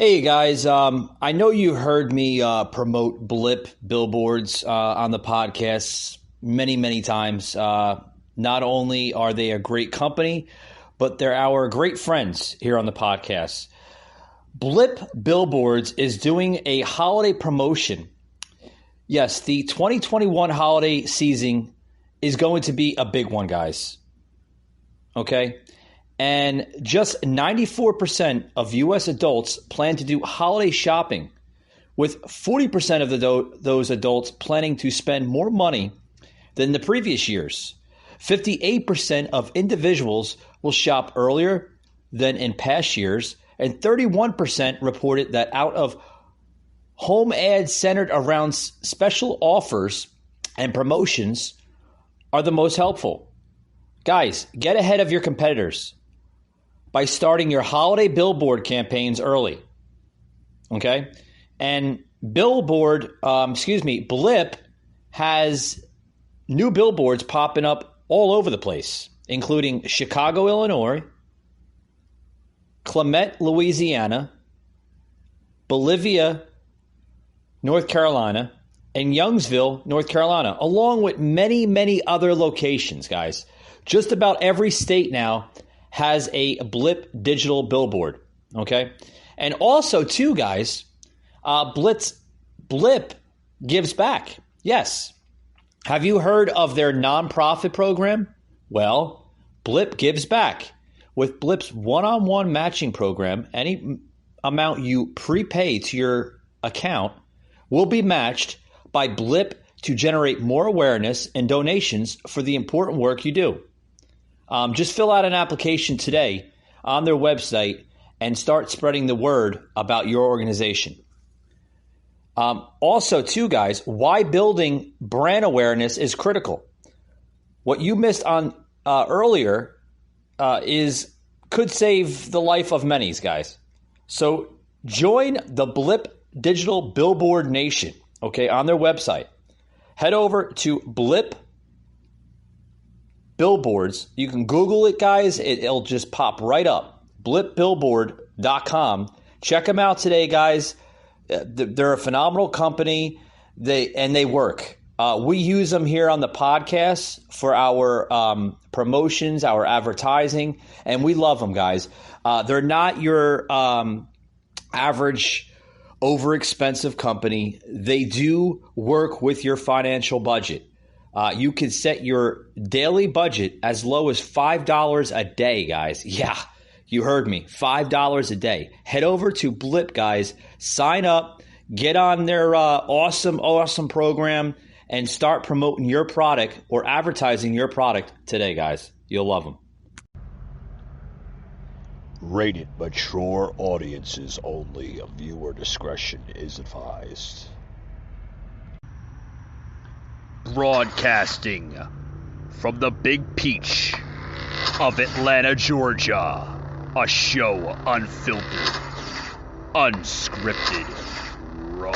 Hey guys, I know you heard me promote Blip billboards on the podcast many, many times. Not only are they a great company, but they're our great friends here on the podcast. Blip Billboards is doing a holiday promotion. Yes, the 2021 holiday season is going to be a big one, guys. Okay? And just 94% of U.S. adults plan to do holiday shopping, with 40% of those adults planning to spend more money than the previous years. 58% of individuals will shop earlier than in past years, and 31% reported that out of home ads centered around special offers and promotions are the most helpful. Guys, get ahead of your competitors by starting your holiday billboard campaigns early. Okay? And Blip has new billboards popping up all over the place, including Chicago, Illinois, Clement, Louisiana, Bolivia, North Carolina, and Youngsville, North Carolina, along with many, many other locations, guys. Just about every state now has a Blip digital billboard, okay? And also, too, guys, Blip gives back. Yes. Have you heard of their nonprofit program? Well, Blip gives back. With Blip's one-on-one matching program, any amount you prepay to your account will be matched by Blip to generate more awareness and donations for the important work you do. Just fill out an application today on their website and start spreading the word about your organization. Also, too, guys, why building brand awareness is critical. What you missed on earlier could save the life of many, guys. So join the Blip Digital Billboard Nation, okay, on their website. Head over to Blip Billboards. You can Google it, guys. It'll just pop right up. blipbillboard.com. Check them out today, guys. They're a phenomenal company. They work. We use them here on the podcast for our promotions, our advertising, and we love them, guys. They're not your average overexpensive company. They do work with your financial budget. You can set your daily budget as low as $5 a day, guys. Yeah, you heard me. $5 a day. Head over to Blip, guys. Sign up. Get on their awesome program and start promoting your product or advertising your product today, guys. You'll love them. Rated mature audiences only. Viewer discretion is advised. Broadcasting from the Big Peach of Atlanta, Georgia. A show unfiltered, unscripted, raw.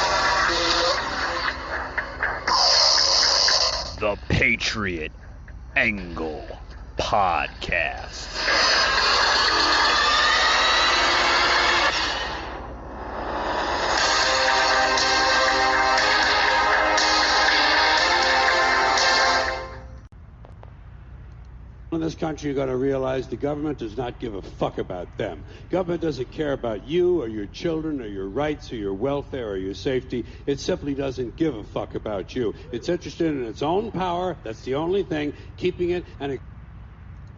The Patriot Angle Podcast. In this country, you've got to realize the government does not give a fuck about them. Government doesn't care about you or your children or your rights or your welfare or your safety. It simply doesn't give a fuck about you. It's interested in its own power. That's the only thing keeping it.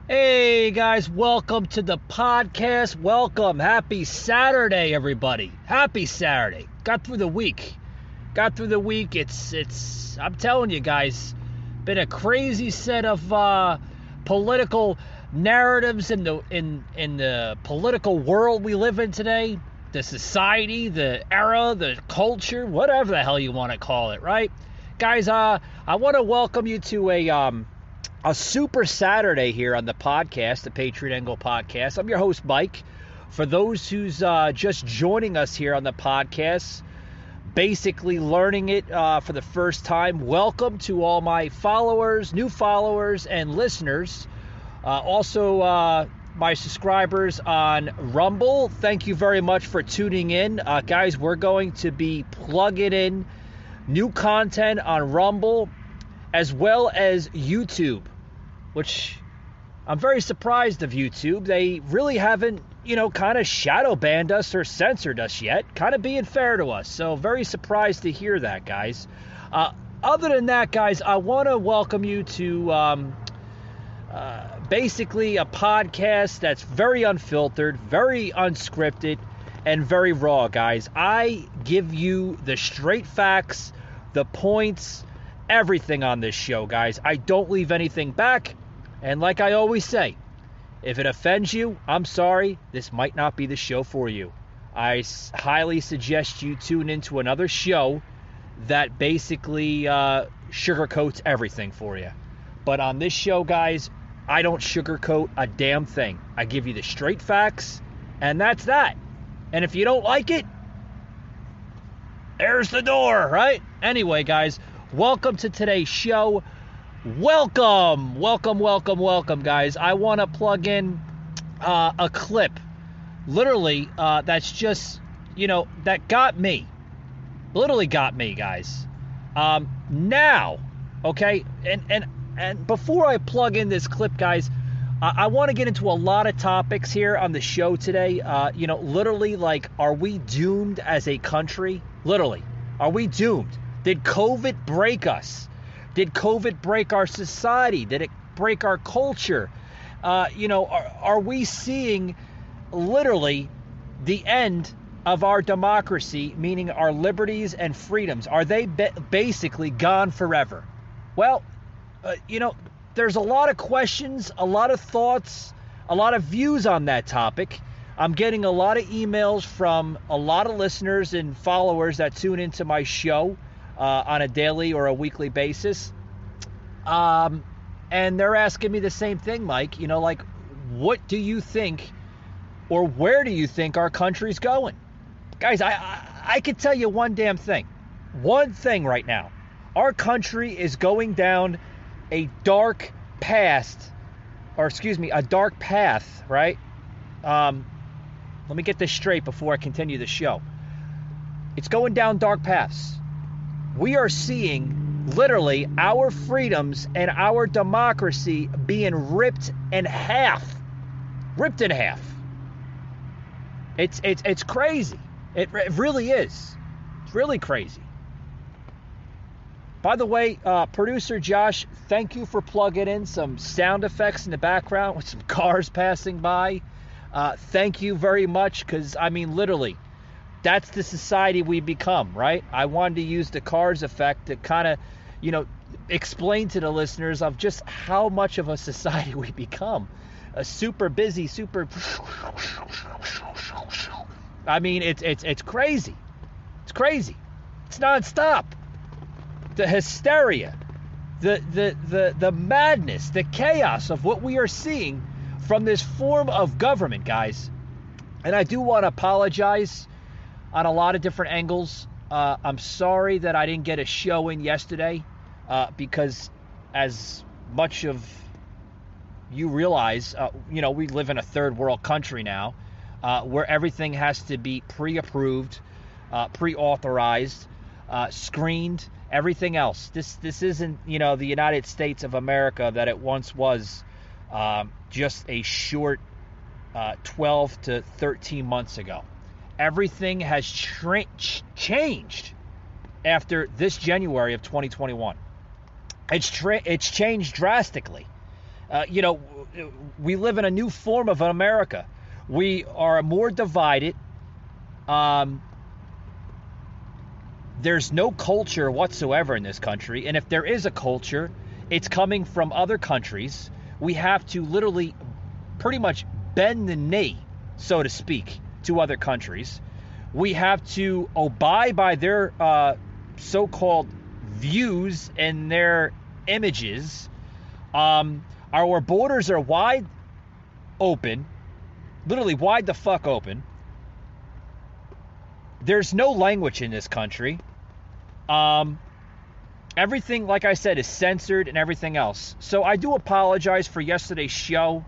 Hey guys, welcome to the podcast. Welcome. Happy Saturday, everybody. Happy Saturday. Got through the week. It's I'm telling you guys, been a crazy set of political narratives in the political world we live in today, the society, the era, the culture, whatever the hell you want to call it, right? Guys, I want to welcome you to a super Saturday here on the podcast, the Patriot Angle Podcast. I'm your host, Mike. For those who's just joining us here on the podcast, basically learning it for the first time, welcome to all my followers, new followers, and listeners. Also, my subscribers on Rumble, thank you very much for tuning in. Guys, we're going to be plugging in new content on Rumble as well as YouTube, which I'm very surprised of YouTube. They really haven't, kind of shadow banned us or censored us yet, kind of being fair to us. So very surprised to hear that, guys. Other than that, guys, I want to welcome you to basically a podcast that's very unfiltered, very unscripted, and very raw, guys. I give you the straight facts, the points, everything on this show, guys. I don't leave anything back. And like I always say, if it offends you, I'm sorry. This might not be the show for you. I highly suggest you tune into another show that basically sugarcoats everything for you. But on this show, guys, I don't sugarcoat a damn thing. I give you the straight facts, and that's that. And if you don't like it, there's the door, right? Anyway, guys, welcome to today's show. Welcome, guys. I want to plug in a clip, literally, that's just, that got me. Literally got me, guys. Now, okay, and before I plug in this clip, guys, I want to get into a lot of topics here on the show today. Literally, like, are we doomed as a country? Literally, are we doomed? Did COVID break us? Did COVID break our society? Did it break our culture? Are we seeing literally the end of our democracy, meaning our liberties and freedoms? Are they basically gone forever? Well, there's a lot of questions, a lot of thoughts, a lot of views on that topic. I'm getting a lot of emails from a lot of listeners and followers that tune into my show on a daily or a weekly basis. And they're asking me the same thing, Mike. What do you think, or where do you think our country's going? Guys, I can tell you one damn thing. One thing right now. Our country is going down a dark path, right? Let me get this straight before I continue the show. It's going down dark paths. We are seeing literally our freedoms and our democracy being ripped in half. Ripped in half. It's crazy. It really is. It's really crazy. By the way, producer Josh, thank you for plugging in some sound effects in the background with some cars passing by. Thank you very much, because, literally, that's the society we become, right? I wanted to use the cars effect to kind of, explain to the listeners of just how much of a society we become. A super busy, super... it's crazy. It's crazy. It's nonstop. The hysteria, the madness, the chaos of what we are seeing from this form of government, guys. And I do want to apologize on a lot of different angles. I'm sorry that I didn't get a show in yesterday because, as much of you realize, we live in a third world country now where everything has to be pre-approved, pre-authorized, screened, everything else. This isn't, the United States of America that it once was just a short 12 to 13 months ago. Everything has changed after this January of 2021. It's changed drastically. We live in a new form of America. We are more divided. There's no culture whatsoever in this country. And if there is a culture, it's coming from other countries. We have to literally pretty much bend the knee, so to speak, to other countries. We have to abide by their so-called views and their images. Our borders are wide open, literally wide the fuck open. There's no language in this country. Everything, like I said, is censored and everything else. So I do apologize for yesterday's show.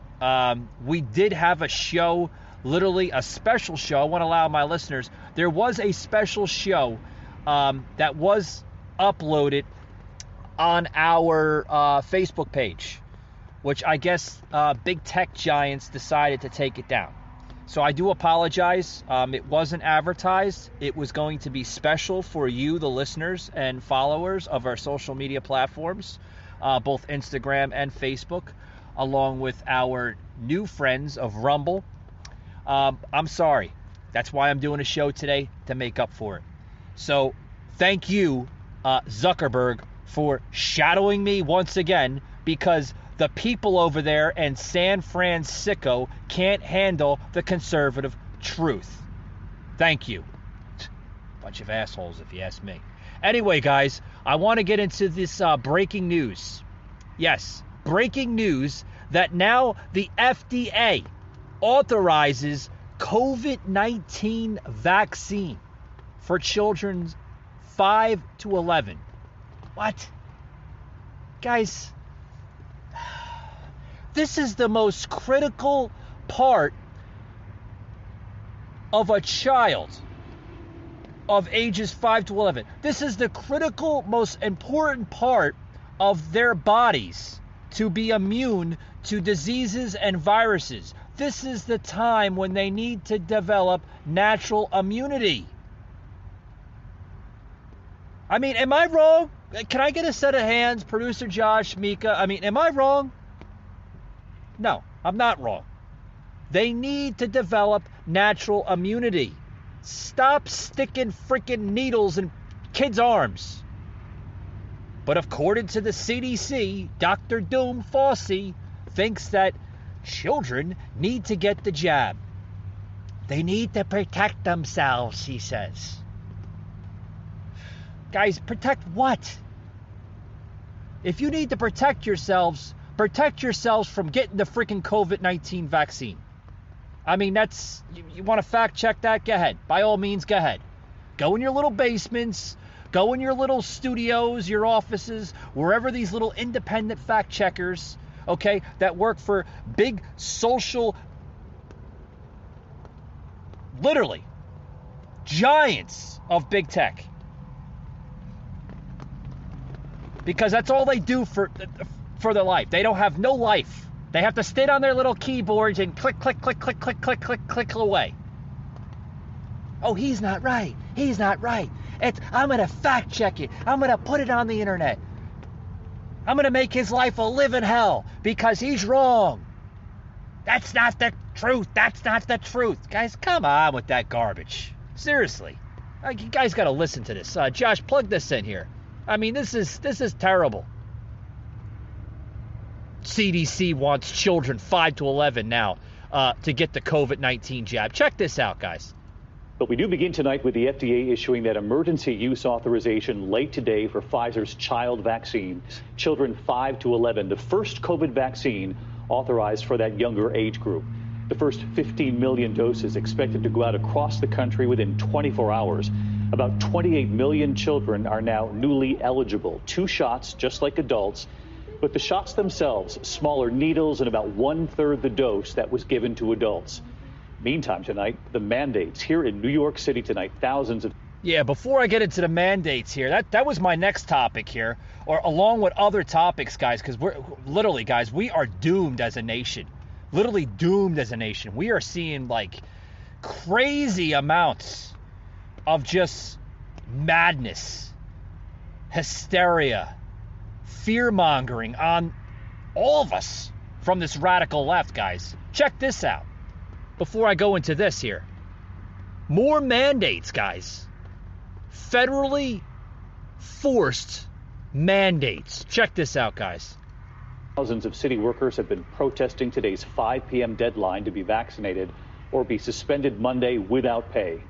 We did have a show, literally a special show. I want to allow my listeners, there was a special show that was uploaded on our Facebook page, which I guess big tech giants decided to take it down. So I do apologize. It wasn't advertised. It was going to be special for you, the listeners and followers of our social media platforms, both Instagram and Facebook, along with our new friends of Rumble. I'm sorry. That's why I'm doing a show today, to make up for it. So thank you, Zuckerberg, for shadowing me once again, because the people over there in San Francisco can't handle the conservative truth. Thank you. Bunch of assholes, if you ask me. Anyway, guys, I want to get into this breaking news. Yes, breaking news that now the FDA authorizes COVID-19 vaccine for children 5 to 11. What? Guys, this is the most critical part of a child of ages 5 to 11. This is the critical, most important part of their bodies to be immune to diseases and viruses. This is the time when they need to develop natural immunity. I mean, am I wrong? Can I get a set of hands, producer Josh, Mika? I mean, am I wrong? No, I'm not wrong. They need to develop natural immunity. Stop sticking freaking needles in kids' arms. But according to the CDC, Dr. Doom Fauci thinks that children need to get the jab. They need to protect themselves, he says. Guys, protect what? If you need to protect yourselves from getting the freaking COVID-19 vaccine. I mean, that's, you want to fact check that? Go ahead. By all means, go ahead. Go in your little basements, go in your little studios, your offices, wherever these little independent fact checkers, okay, that work for big social, literally, giants of big tech. Because that's all they do for their life. They don't have no life. They have to sit on their little keyboards and click, click, click, click, click, click, click, click away. Oh, he's not right. He's not right. I'm going to fact check it. I'm going to put it on the internet. I'm going to make his life a living hell because he's wrong. That's not the truth. That's not the truth. Guys, come on with that garbage. Seriously. You guys got to listen to this. Josh, plug this in here. I mean, this is terrible. CDC wants children 5 to 11 now to get the COVID-19 jab. Check this out, guys. But we do begin tonight with the FDA issuing that emergency use authorization late today for Pfizer's child vaccine. Children 5 to 11, the first COVID vaccine authorized for that younger age group. The first 15 million doses expected to go out across the country within 24 hours. About 28 million children are now newly eligible. 2 shots, just like adults. But the shots themselves, smaller needles and about 1/3 the dose that was given to adults. Meantime, tonight, the mandates here in New York City tonight, thousands of... Yeah, before I get into the mandates here, that was my next topic here, or along with other topics, guys, because we're literally, guys, we are doomed as a nation. Literally doomed as a nation. We are seeing, like, crazy amounts of just madness, hysteria, fear-mongering on all of us from this radical left, guys. Check this out. Before I go into this here. More mandates, guys. Federally forced mandates. Check this out, guys. Thousands of city workers have been protesting today's 5 p.m. deadline to be vaccinated or be suspended Monday without pay.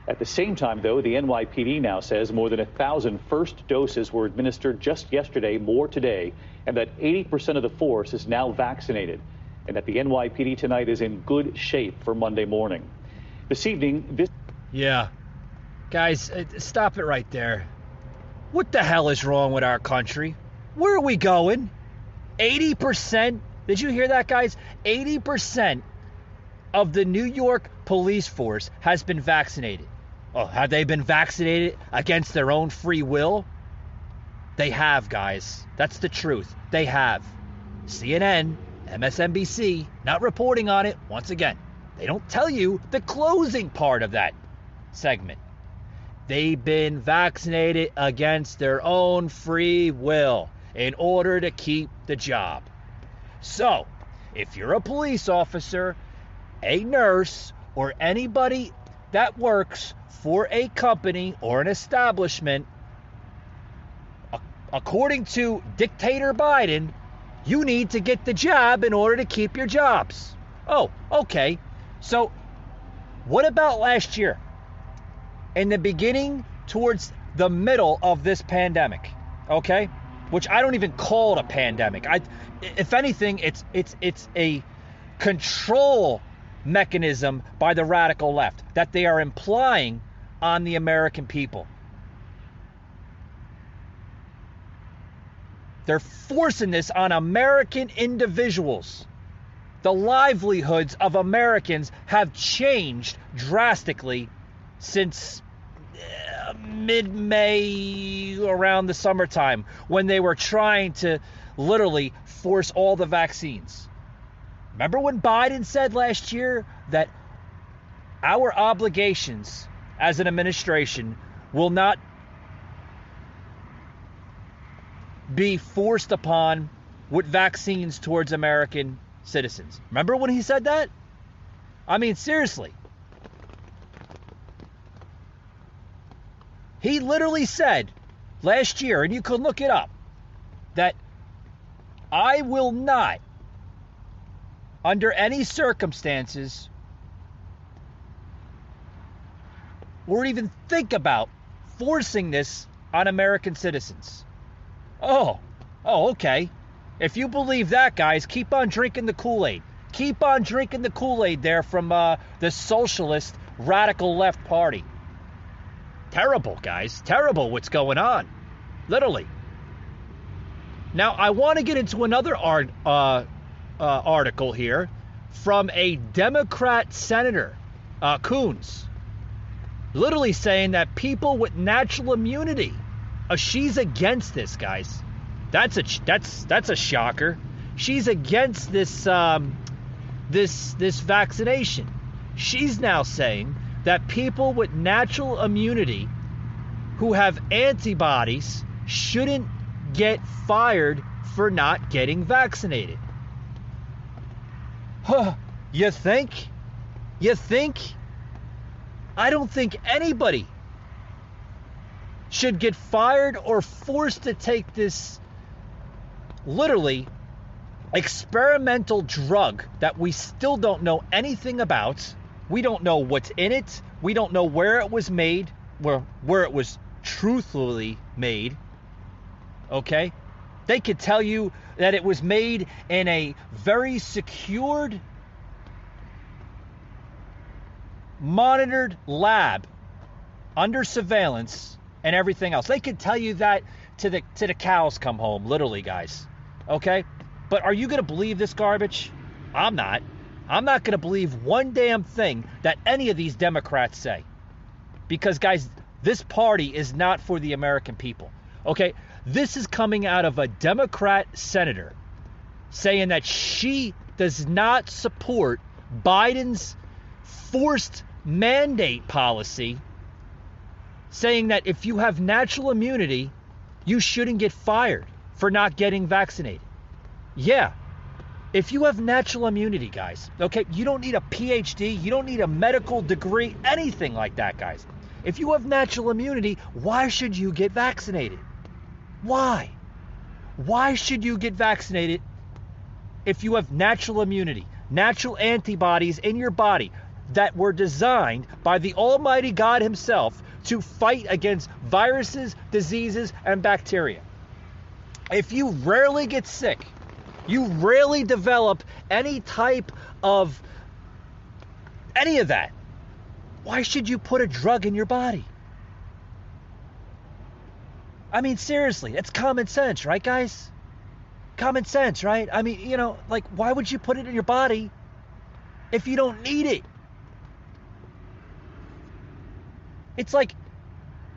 At the same time, though, the NYPD now says more than 1,000 first doses were administered just yesterday, more today, and that 80% of the force is now vaccinated, and that the NYPD tonight is in good shape for Monday morning. This evening, Yeah. Guys, stop it right there. What the hell is wrong with our country? Where are we going? 80% Did you hear that, guys? 80% of the New York police force has been vaccinated. Oh, have they been vaccinated against their own free will? They have, guys. That's the truth. They have. CNN, MSNBC, not reporting on it. Once again, they don't tell you the closing part of that segment. They've been vaccinated against their own free will in order to keep the job. So, if you're a police officer, a nurse, or anybody that works for a company or an establishment, according to Dictator Biden, you need to get the job in order to keep your jobs. Oh, okay. So, what about last year? In the beginning, towards the middle of this pandemic, okay? Which I don't even call it a pandemic. If anything, it's a control mechanism by the radical left that they are implying on the American people. They're forcing this on American individuals. The livelihoods of Americans have changed drastically since mid-May, around the summertime, when they were trying to literally force all the vaccines. Remember when Biden said last year that our obligations as an administration will not be forced upon with vaccines towards American citizens? Remember when he said that? I mean, seriously. He literally said last year, and you can look it up, that I will not, under any circumstances, or even think about forcing this on American citizens. Oh, okay. If you believe that, guys, keep on drinking the Kool-Aid. Keep on drinking the Kool-Aid there from the socialist radical left party. Terrible, guys. Terrible what's going on. Literally. Now, I want to get into another article here from a Democrat senator, Coons, literally saying that people with natural immunity, she's against this, guys. That's a shocker. She's against this this vaccination. She's now saying that people with natural immunity who have antibodies shouldn't get fired for not getting vaccinated. Huh, you think? You think? I don't think anybody should get fired or forced to take this literally experimental drug that we still don't know anything about. We don't know what's in it. We don't know where it was made, where it was truthfully made. Okay? They could tell you that it was made in a very secured, monitored lab under surveillance and everything else. They could tell you that to the cows come home, literally, guys. Okay? But are you going to believe this garbage? I'm not. I'm not going to believe one damn thing that any of these Democrats say. Because, guys, this party is not for the American people. Okay? This is coming out of a Democrat senator saying that she does not support Biden's forced mandate policy, saying that if you have natural immunity, you shouldn't get fired for not getting vaccinated. Yeah. If you have natural immunity, guys, okay, you don't need a PhD, you don't need a medical degree, anything like that, guys. If you have natural immunity, why should you get vaccinated? Why? Why should you get vaccinated if you have natural immunity, natural antibodies in your body that were designed by the Almighty God himself to fight against viruses, diseases, and bacteria? If you rarely get sick, you rarely develop any type of any of that, why should you put a drug in your body? I mean, seriously, it's common sense, right, guys? Common sense, right? I mean, you know, like, why would you put it in your body if you don't need it? It's like,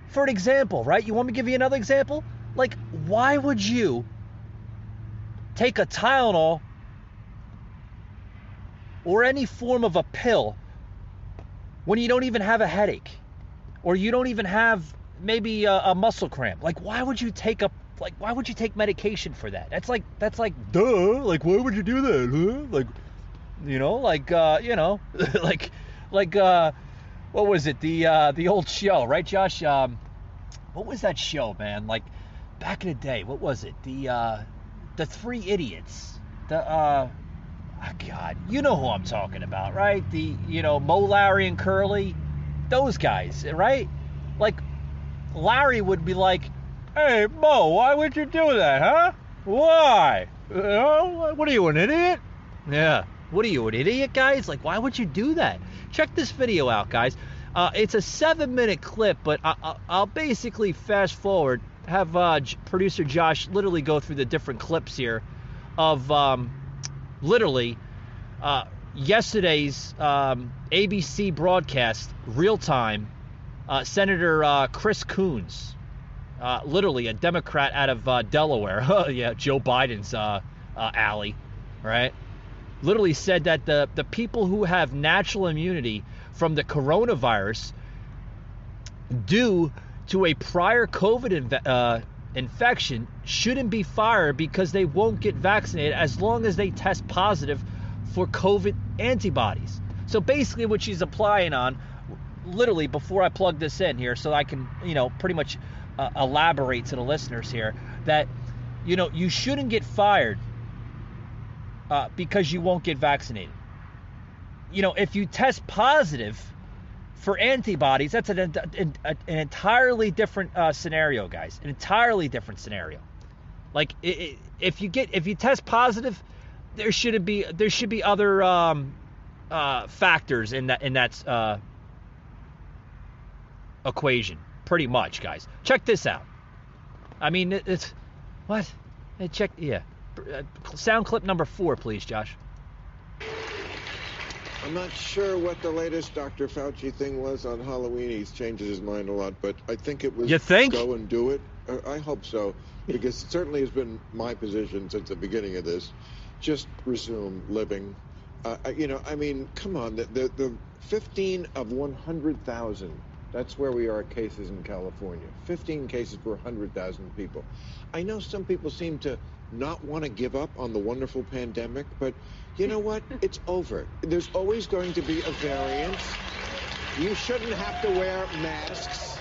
for an example, right? You want me to give you another example? Like, why would you take a Tylenol or any form of a pill when you don't even have a headache, or you don't even have maybe a muscle cramp? Like, why would you take medication for that? That's like duh. Like, why would you do that? Huh? Like, you know, like what was it? The old show, right, Josh? What was that show, man? Like, back in the day, what was it? The Three Idiots. God, you know who I'm talking about, right? Mo, Larry, and Curly, those guys, right? Like, Larry would be like, "Hey, Mo, why would you do that, huh? Why? What are you, an idiot?" Yeah. What are you, an idiot, guys? Like, why would you do that? Check this video out, guys. It's a 7-minute clip, but I'll basically fast forward, have producer Josh literally go through the different clips here of literally yesterday's ABC broadcast, real time. Senator Chris Coons, literally a Democrat out of Delaware, yeah, Joe Biden's alley, right? Literally said that the people who have natural immunity from the coronavirus due to a prior COVID infection shouldn't be fired because they won't get vaccinated as long as they test positive for COVID antibodies. So basically what she's applying on, literally, before I plug this in here so I can, pretty much elaborate to the listeners here, that, you shouldn't get fired because you won't get vaccinated. If you test positive for antibodies, that's an entirely different scenario, guys. An entirely different scenario. Like, if you test positive, there should be other factors in that equation, pretty much, guys. Check this out. I mean, it's what? Hey, check, yeah. Sound clip number 4, please, Josh. I'm not sure what the latest Dr. Fauci thing was on Halloween. He's changed his mind a lot, but I think it was You think? Go and do it. I hope so, because it certainly has been my position since the beginning of this. Just resume living. I mean, come on. The 15 of 100,000. That's where we are at cases in California. 15 cases per 100,000 people. I know some people seem to not want to give up on the wonderful pandemic, but you know what? It's over. There's always going to be a variant. You shouldn't have to wear masks.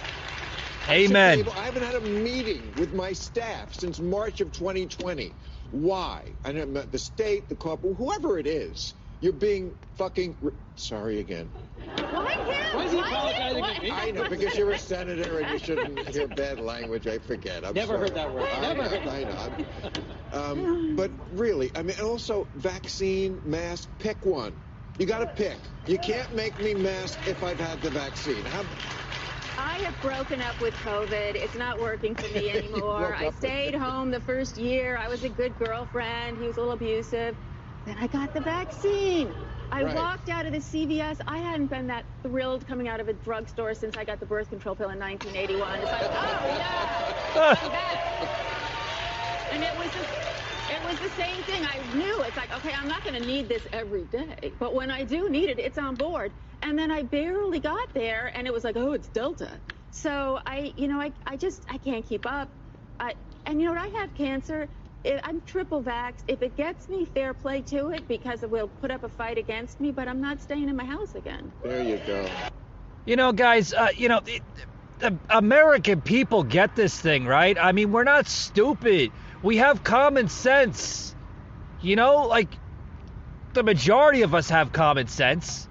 Amen. I haven't had a meeting with my staff since March of 2020. Why? I know the state, the corporate, whoever it is, you're being fucking... Sorry again. Why is he apologizing to me? I know, because you're a senator and you shouldn't hear bad language. I forget. I'm Never sorry. heard that word. Never heard that. I know. But really, I mean, also, vaccine, mask, pick one. You got to pick. You can't make me mask if I've had the vaccine. I have broken up with COVID. It's not working for me anymore. I stayed home the first year. I was a good girlfriend. He was a little abusive. Then I got the vaccine. I walked out of the CVS. I hadn't been that thrilled coming out of a drugstore since I got the birth control pill in 1981. It's like, oh, no, and it was the same thing. I knew. It's like, okay, I'm not going to need this every day. But when I do need it, it's on board. And then I barely got there, and it was like, oh, it's Delta. So I can't keep up. And you know what? I have cancer. I'm triple vaxxed. If it gets me, fair play to it, because it will put up a fight against me, but I'm not staying in my house again. There you go. Guys, the American people get this thing, right? I mean, we're not stupid. We have common sense. Like, the majority of us have common sense.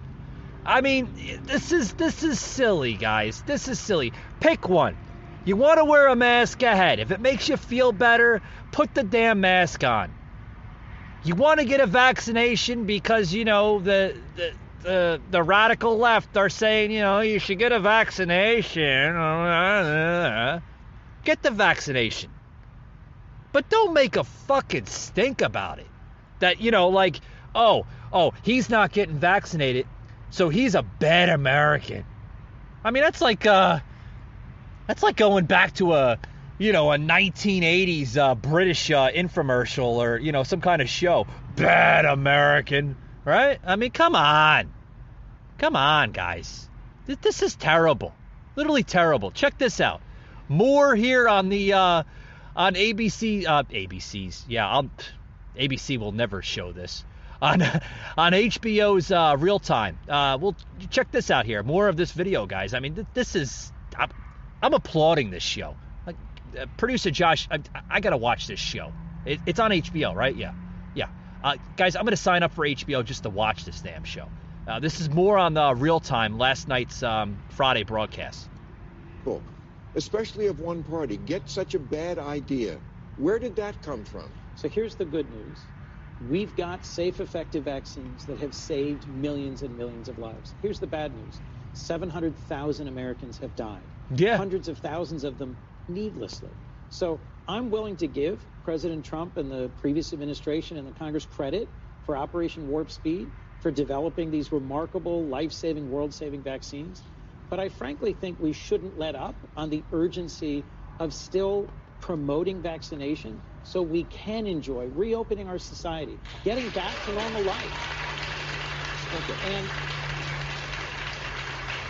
I mean, this is silly, guys. This is silly. Pick one. You want to wear a mask? Go ahead. If it makes you feel better, put the damn mask on. You want to get a vaccination because, the radical left are saying, you should get a vaccination. Get the vaccination. But don't make a fucking stink about it. That, like, oh, he's not getting vaccinated, so he's a bad American. I mean, that's like going back to a 1980s British infomercial or, some kind of show. Bad American, right? I mean, come on. Come on, guys. This is terrible. Literally terrible. Check this out. More here on the on ABC. ABC's. Yeah, ABC will never show this. On HBO's Real Time. We'll check this out here. More of this video, guys. I mean, this is. I'm applauding this show. Like, producer Josh, I gotta watch this show. It's on HBO, right? Yeah. Guys, I'm gonna sign up for HBO just to watch this damn show. This is more on the Real Time, last night's Friday broadcast. Cool. Especially of one party. Get such a bad idea. Where did that come from? So here's the good news. We've got safe, effective vaccines that have saved millions and millions of lives. Here's the bad news. 700,000 Americans have died. Yeah. Hundreds of thousands of them needlessly. So I'm willing to give President Trump and the previous administration and the Congress credit for Operation Warp Speed, for developing these remarkable, life-saving, world-saving vaccines. But I frankly think we shouldn't let up on the urgency of still promoting vaccination so we can enjoy reopening our society, getting back to normal life. Okay.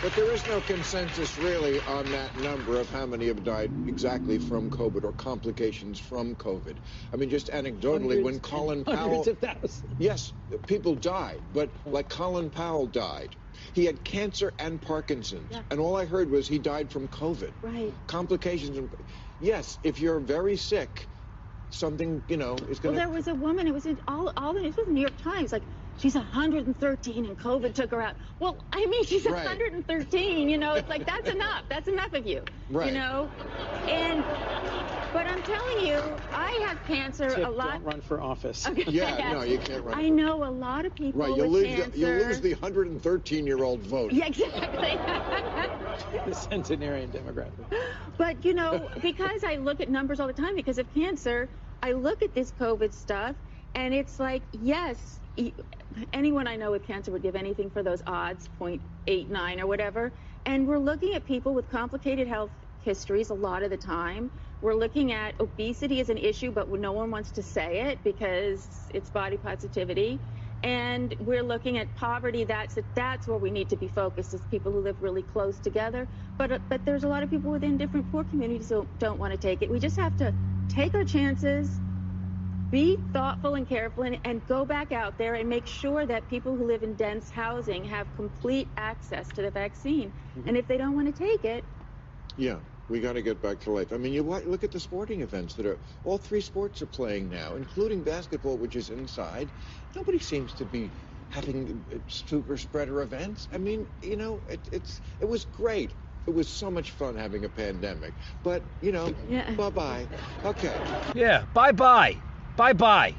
But there is no consensus really on that number of how many have died exactly from COVID or complications from COVID. I mean, just anecdotally, when Colin Powell... Hundreds of thousands. Yes, people died, but like Colin Powell died. He had cancer and Parkinson's, and all I heard was he died from COVID. Right. Complications. Yes, if you're very sick, something, is going to... Well, there was a woman, it was in all the news, it was in the New York Times, like, she's 113 and COVID took her out. Well, I mean, she's 113, it's like, that's enough. That's enough of you, right. But I'm telling you, I have cancer a lot. Don't run for office. Okay. Yeah, no, you can't run. I know a lot of people right, with cancer. You'll lose the 113-year-old vote. Yeah, exactly. The centenarian demographic. But, because I look at numbers all the time because of cancer, I look at this COVID stuff, and it's like, yes, anyone I know with cancer would give anything for those odds, 0.89 or whatever. And we're looking at people with complicated health histories a lot of the time. We're looking at obesity as an issue, but no one wants to say it because it's body positivity. And we're looking at poverty. That's where we need to be focused, is people who live really close together. But there's a lot of people within different poor communities who don't want to take it. We just have to take our chances, be thoughtful and careful, and go back out there and make sure that people who live in dense housing have complete access to the vaccine. Mm-hmm. And if they don't want to take it... Yeah, we got to get back to life. I mean, you look at the sporting events that all three sports are playing now, including basketball, which is inside. Nobody seems to be having super spreader events. I mean, it was great. It was so much fun having a pandemic. But, bye-bye. Okay. Yeah, bye-bye. Bye-bye.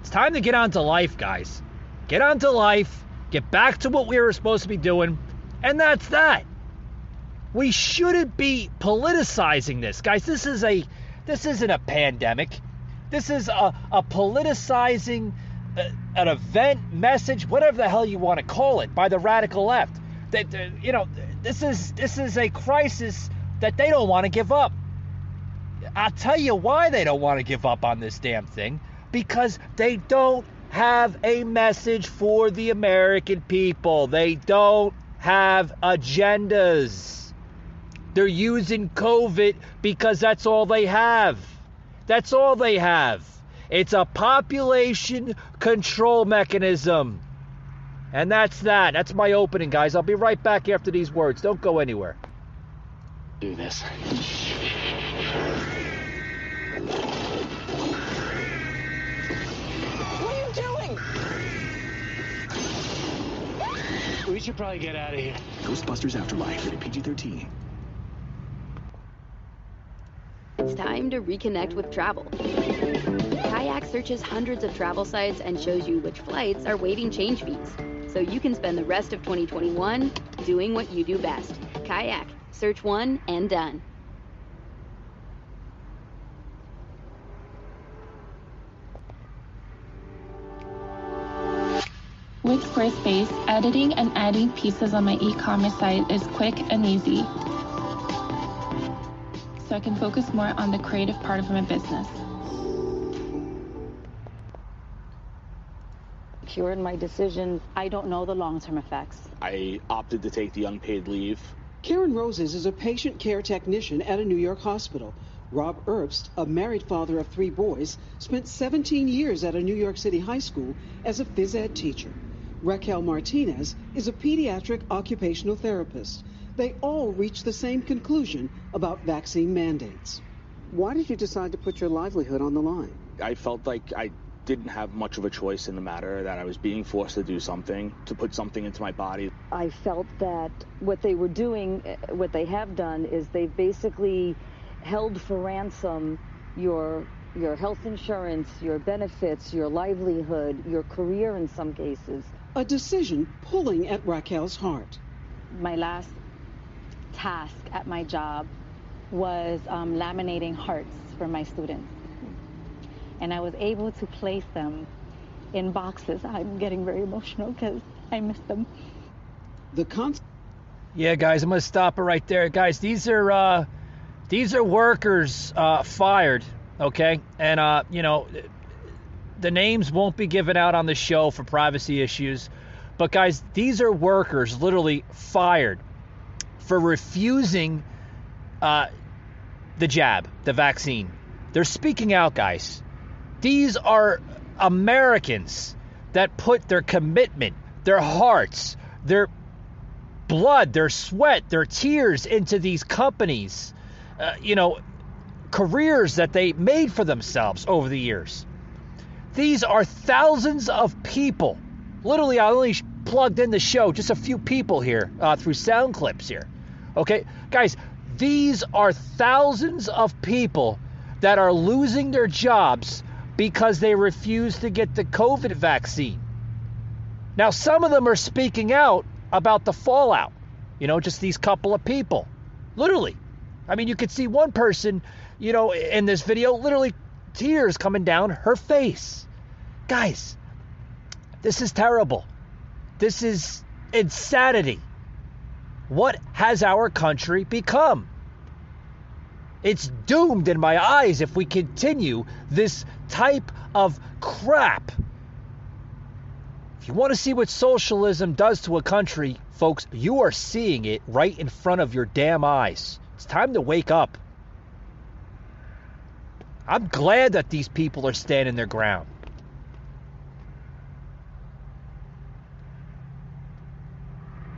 It's time to get on to life, guys. Get on to life. Get back to what we were supposed to be doing. And that's that. We shouldn't be politicizing this. Guys, this isn't a pandemic. This is a politicizing an event, message, whatever the hell you want to call it, by the radical left. That this is a crisis that they don't want to give up. I'll tell you why they don't want to give up on this damn thing. Because they don't have a message for the American people. They don't have agendas. They're using COVID because that's all they have. That's all they have. It's a population control mechanism. And that's that. That's my opening, guys. I'll be right back after these words. Don't go anywhere. Do this. What are you doing? We should probably get out of here. Ghostbusters Afterlife, rated PG-13. It's time to reconnect with travel. Kayak searches hundreds of travel sites and shows you which flights are waiving change fees, so you can spend the rest of 2021 doing what you do best. Kayak. Search one and done. with Squarespace, editing and adding pieces on my e-commerce site is quick and easy, so I can focus more on the creative part of my business. Secure in my decision. I don't know the long-term effects. I opted to take the unpaid leave. Karen Roses is a patient care technician at a New York hospital. Rob Erbst, a married father of 3 boys, spent 17 years at a New York City high school as a phys ed teacher. Raquel Martinez is a pediatric occupational therapist. They all reached the same conclusion about vaccine mandates. Why did you decide to put your livelihood on the line? I felt like I didn't have much of a choice in the matter, that I was being forced to do something, to put something into my body. I felt that what they were doing, what they have done, is they've basically held for ransom your health insurance, your benefits, your livelihood, your career in some cases. A decision pulling at Raquel's heart. My last task at my job was laminating hearts for my students. And I was able to place them in boxes. I'm getting very emotional because I miss them. Yeah, guys, I'm going to stop it right there. Guys, these are workers fired, okay? And, the names won't be given out on the show for privacy issues. But, guys, these are workers literally fired for refusing the jab, the vaccine. They're speaking out, guys. These are Americans that put their commitment, their hearts, their blood, their sweat, their tears into these companies, careers that they made for themselves over the years. These are thousands of people. Literally, I only plugged in the show, just a few people here through sound clips here. Okay, guys, these are thousands of people that are losing their jobs because they refuse to get the COVID vaccine. Now, some of them are speaking out about the fallout, just these couple of people. Literally. I mean, you could see one person, in this video, literally tears coming down her face. Guys, this is terrible. This is insanity. What has our country become? It's doomed in my eyes if we continue this type of crap. If you want to see what socialism does to a country, folks, you are seeing it right in front of your damn eyes. It's time to wake up. I'm glad that these people are standing their ground.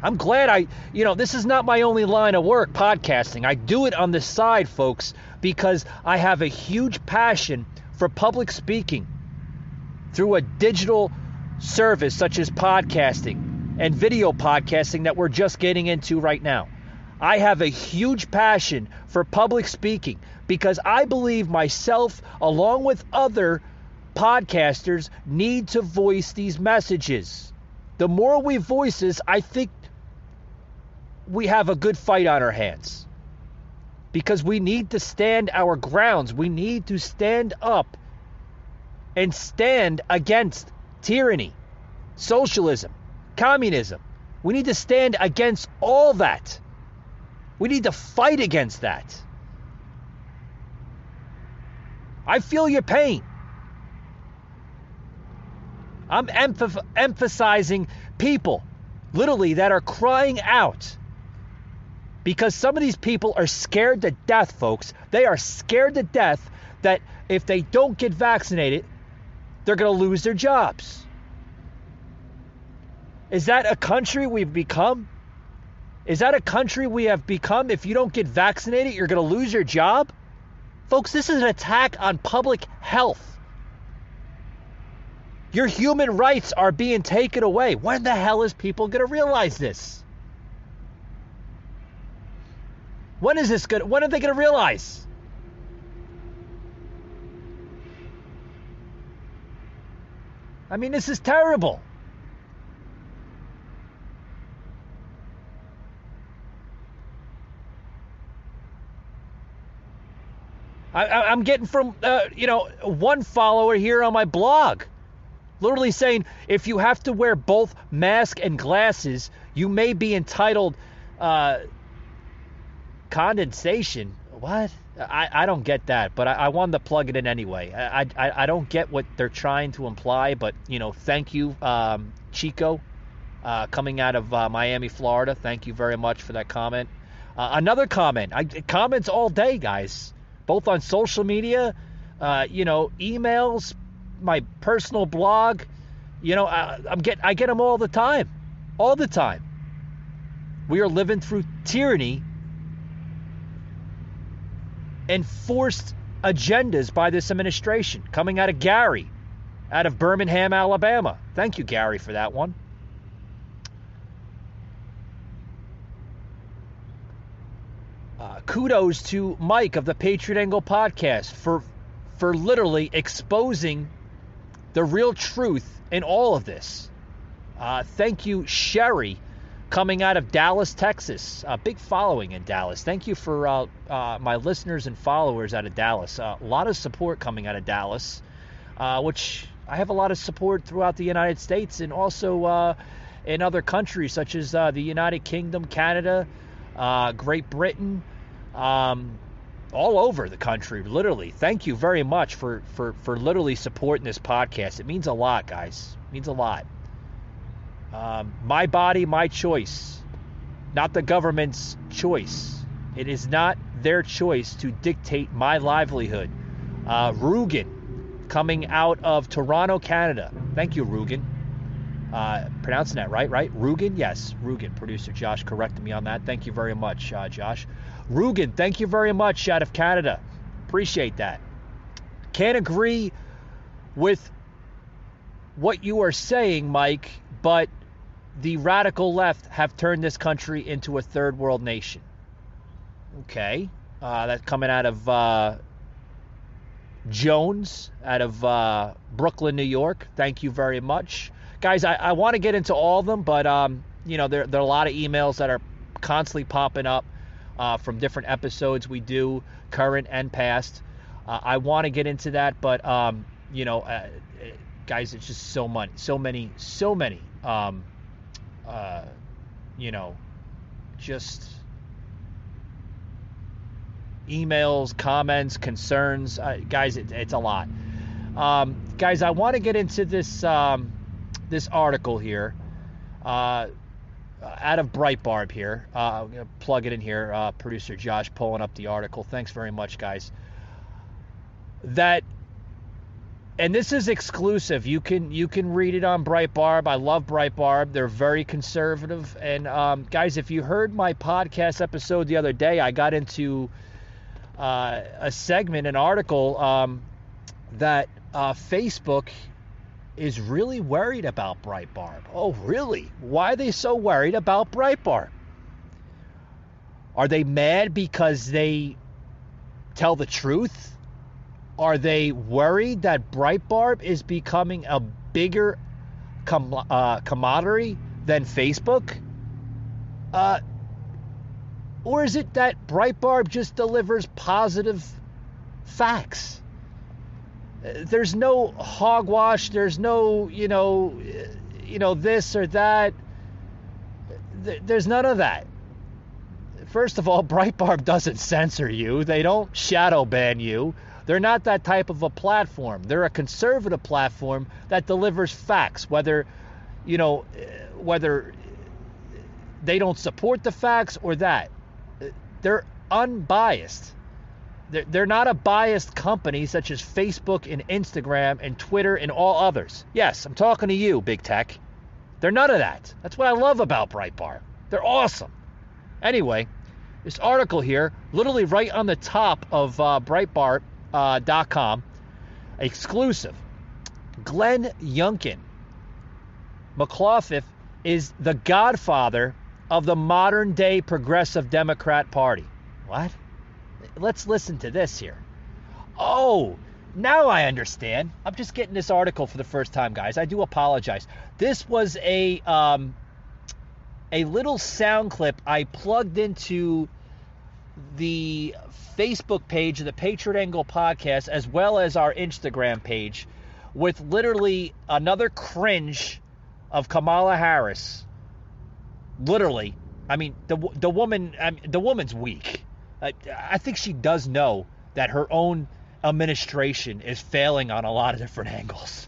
I'm glad this is not my only line of work, podcasting. I do it on the side, folks, because I have a huge passion for public speaking through a digital service such as podcasting and video podcasting that we're just getting into right now. I have a huge passion for public speaking because I believe myself, along with other podcasters, need to voice these messages. The more we voice this, I think we have a good fight on our hands, because we need to stand our grounds. We need to stand up and stand against tyranny, socialism, communism. We need to stand against all that. We need to fight against that. I feel your pain. I'm emphasizing people, literally, that are crying out. Because some of these people are scared to death, folks. They are scared to death that if they don't get vaccinated, they're going to lose their jobs. Is that a country we've become? Is that a country we have become? If you don't get vaccinated, you're going to lose your job? Folks, this is an attack on public health. Your human rights are being taken away. When the hell is people going to realize this? When are they going to realize? I mean, this is terrible. I'm getting from, one follower here on my blog. Literally saying if you have to wear both mask and glasses, you may be entitled condensation. What? I don't get that, but I wanted to plug it in anyway. I don't get what they're trying to imply, but, thank you, Chico, coming out of Miami, Florida. Thank you very much for that comment. Another comment. Comments all day, guys, both on social media, emails, my personal blog. I get them all the time. All the time. We are living through tyranny and forced agendas by this administration, coming out of Gary, out of Birmingham, Alabama. Thank you, Gary, for that one. Kudos to Mike of the Patriot Angle podcast for literally exposing the real truth in all of this. Thank you, Sherry, coming out of Dallas, Texas. A big following in Dallas. Thank you for my listeners and followers out of Dallas. A lot of support coming out of Dallas, which I have a lot of support throughout the United States and also in other countries such as the United Kingdom, Canada, Great Britain, all over the country, literally. Thank you very much for literally supporting this podcast. It means a lot, guys. It means a lot. My body, my choice, not the government's choice. It is not their choice to dictate my livelihood. Rugen, coming out of Toronto, Canada. Thank you, Rugen. Pronouncing that right? Rugen? Yes, Rugen. Producer Josh corrected me on that. Thank you very much, Josh. Rugen, thank you very much out of Canada. Appreciate that. Can't agree with what you are saying, Mike, but the radical left have turned this country into a third world nation. Okay. That's coming out of Jones, out of Brooklyn, New York. Thank you very much. Guys, I want to get into all of them, but, there are a lot of emails that are constantly popping up from different episodes we do, current and past. I want to get into that, but, guys, it's just so many, just emails, comments, concerns. Guys, it's a lot. Guys, I want to get into this this article here out of Breitbart here. I'm going to plug it in here. Producer Josh pulling up the article. Thanks very much, guys. And this is exclusive. You can read it on Breitbart. I love Breitbart. They're very conservative. And guys, if you heard my podcast episode the other day, I got into a segment, an article that Facebook is really worried about Breitbart. Oh, really? Why are they so worried about Breitbart? Are they mad because they tell the truth? Are they worried that Breitbart is becoming a bigger commodity than Facebook? Or is it that Breitbart just delivers positive facts? There's no hogwash. There's no, this or that. There's none of that. First of all, Breitbart doesn't censor you. They don't shadow ban you. They're not that type of a platform. They're a conservative platform that delivers facts, whether they don't support the facts or that. They're unbiased. They're not a biased company such as Facebook and Instagram and Twitter and all others. Yes, I'm talking to you, big tech. They're none of that. That's what I love about Breitbart. They're awesome. Anyway, this article here, literally right on the top of Breitbart.com, exclusive. Glenn Youngkin McAuliffe is the godfather of the modern-day Progressive Democrat Party. What? Let's listen to this here. Oh, now I understand. I'm just getting this article for the first time, guys. I do apologize. This was a little sound clip I plugged into the Facebook page of the Patriot Angle podcast as well as our Instagram page with literally another cringe of Kamala Harris. Literally, I mean, the woman's weak. I think she does know that her own administration is failing on a lot of different angles.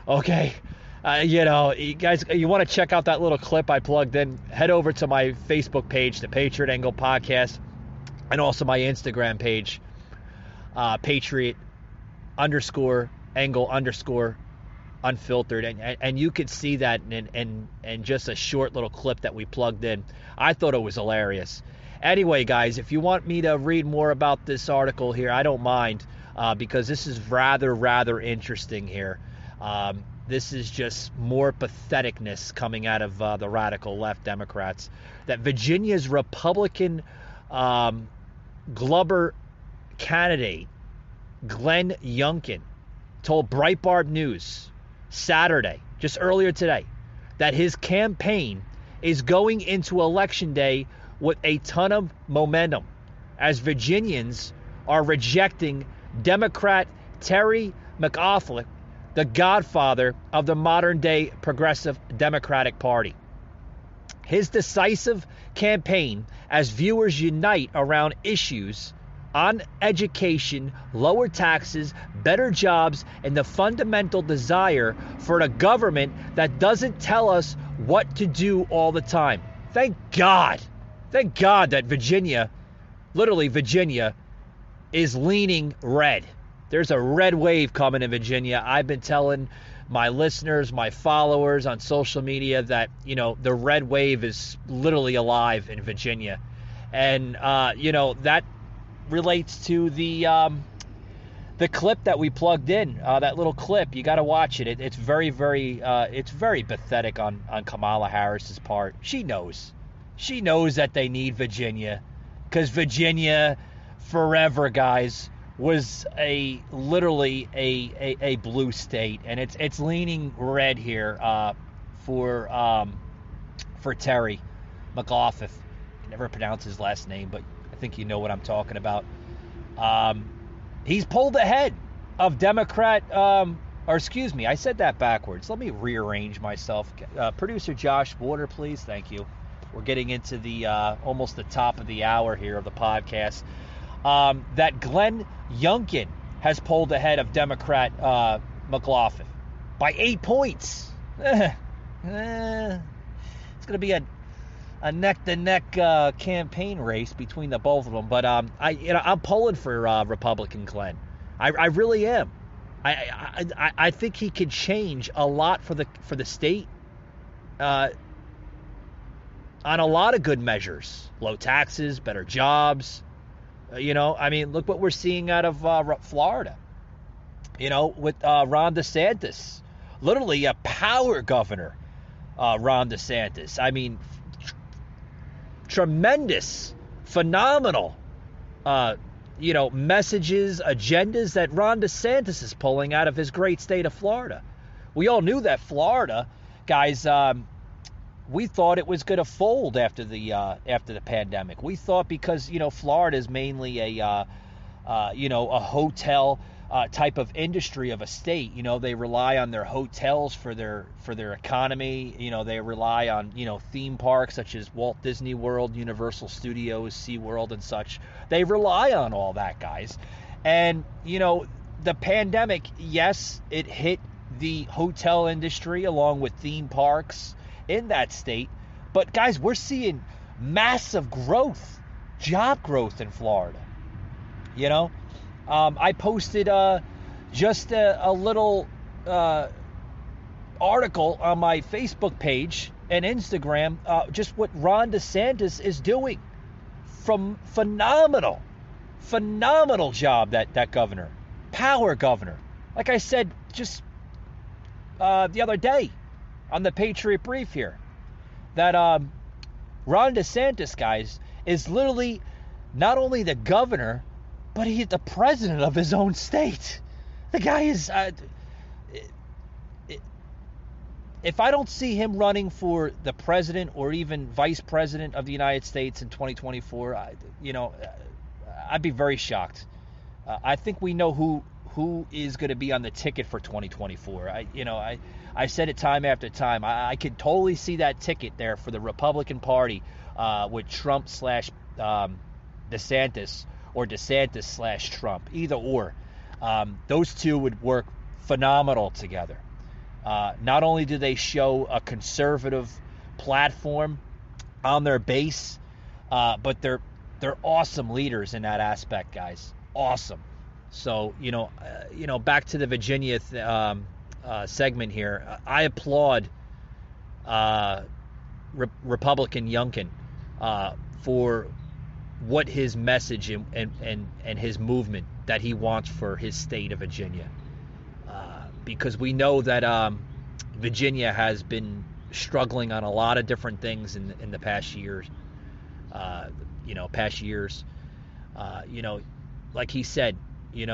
Okay, you guys, you want to check out that little clip I plugged in? Head over to my Facebook page, the Patriot Angle Podcast, and also my Instagram page, Patriot_Angle_Unfiltered, and you could see that in just a short little clip that we plugged in. I thought it was hilarious. Anyway, guys, if you want me to read more about this article here, I don't mind, because this is rather interesting here. This is just more patheticness coming out of the radical left Democrats. That Virginia's Republican Glubber candidate, Glenn Youngkin, told Breitbart News Saturday, just earlier today, that his campaign is going into Election Day with a ton of momentum, as Virginians are rejecting Democrat Terry McAuliffe, the godfather of the modern-day Progressive Democratic Party. His decisive campaign, as viewers unite around issues on education, lower taxes, better jobs, and the fundamental desire for a government that doesn't tell us what to do all the time. Thank God that Virginia, literally Virginia, is leaning red. There's a red wave coming in Virginia. I've been telling my listeners, my followers on social media that, the red wave is literally alive in Virginia. And, that relates to the clip that we plugged in, that little clip. You got to watch it. It's very pathetic on Kamala Harris's part. She knows that they need Virginia, because Virginia forever, guys, was literally a blue state, and it's leaning red here for Terry McAuliffe. I can never pronounce his last name, but I think you know what I'm talking about. He's pulled ahead of Democrat, I said that backwards. Let me rearrange myself. Producer Josh Water, please. Thank you. We're getting into the almost the top of the hour here of the podcast. That Glenn Youngkin has pulled ahead of Democrat McAuliffe by 8 points. It's going to be a neck-to-neck campaign race between the both of them. But I'm pulling for Republican Glenn. I really am. I think he could change a lot for the state on a lot of good measures: low taxes, better jobs. Look what we're seeing out of Florida. With Ron DeSantis, literally a power governor. Ron DeSantis. Tremendous, phenomenal, messages, agendas that Ron DeSantis is pulling out of his great state of Florida. We all knew that Florida, guys. We thought it was going to fold after the pandemic. We thought because Florida is mainly a hotel type of industry of a state. They rely on their hotels for their economy. They rely on theme parks such as Walt Disney World, Universal Studios, SeaWorld, and such. They rely on all that, guys. And the pandemic, yes, it hit the hotel industry along with theme parks in that state. But guys, we're seeing massive growth, job growth in Florida. I posted just a little article on my Facebook page and Instagram, just what Ron DeSantis is doing. From phenomenal job that governor, power governor. Like I said just the other day on the Patriot Brief here, that Ron DeSantis, guys, is literally not only the governor, but he's the president of his own state. The guy is... if I don't see him running for the president or even vice president of the United States in 2024, I'd be very shocked. I think we know who who is going to be on the ticket for 2024. I've said it time after time. I could totally see that ticket there for the Republican Party with Trump / DeSantis, or DeSantis / Trump, either or. Those two would work phenomenal together. Not only do they show a conservative platform on their base, but they're awesome leaders in that aspect, guys. Awesome. So back to the Virginia segment here. I applaud Republican Youngkin for what his message and his movement that he wants for his state of Virginia, because we know that Virginia has been struggling on a lot of different things in the past years. Like he said, he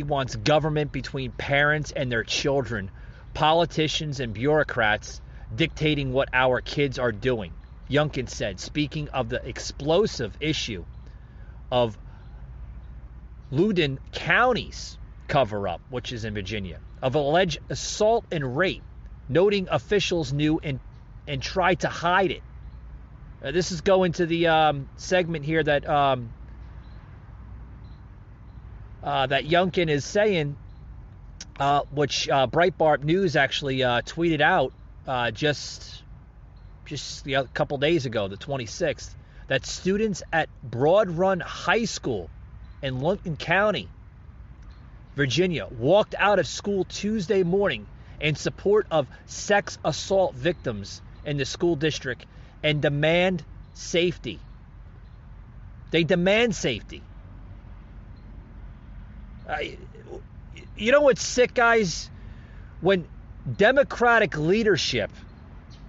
wants government between parents and their children, politicians and bureaucrats dictating what our kids are doing. Youngkin said, speaking of the explosive issue of Loudoun County's cover-up, which is in Virginia, of alleged assault and rape, noting officials knew and tried to hide it. This is going to the segment here that that Youngkin is saying, which Breitbart News actually tweeted out just a couple days ago, the 26th, that students at Broad Run High School in Loudoun County, Virginia, walked out of school Tuesday morning in support of sex assault victims in the school district and demand safety. They demand safety. You know what's sick, guys? When Democratic leadership,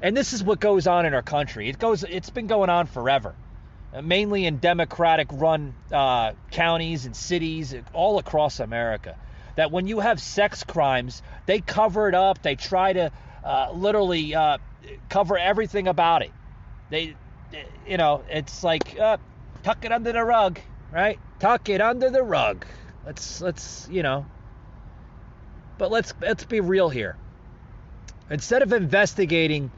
and this is what goes on in our country. It's been going on forever, mainly in Democratic-run counties and cities all across America. That when you have sex crimes, they cover it up. They try to literally cover everything about it. It's like tuck it under the rug, right? Tuck it under the rug. Let's But let's be real here. Instead of investigating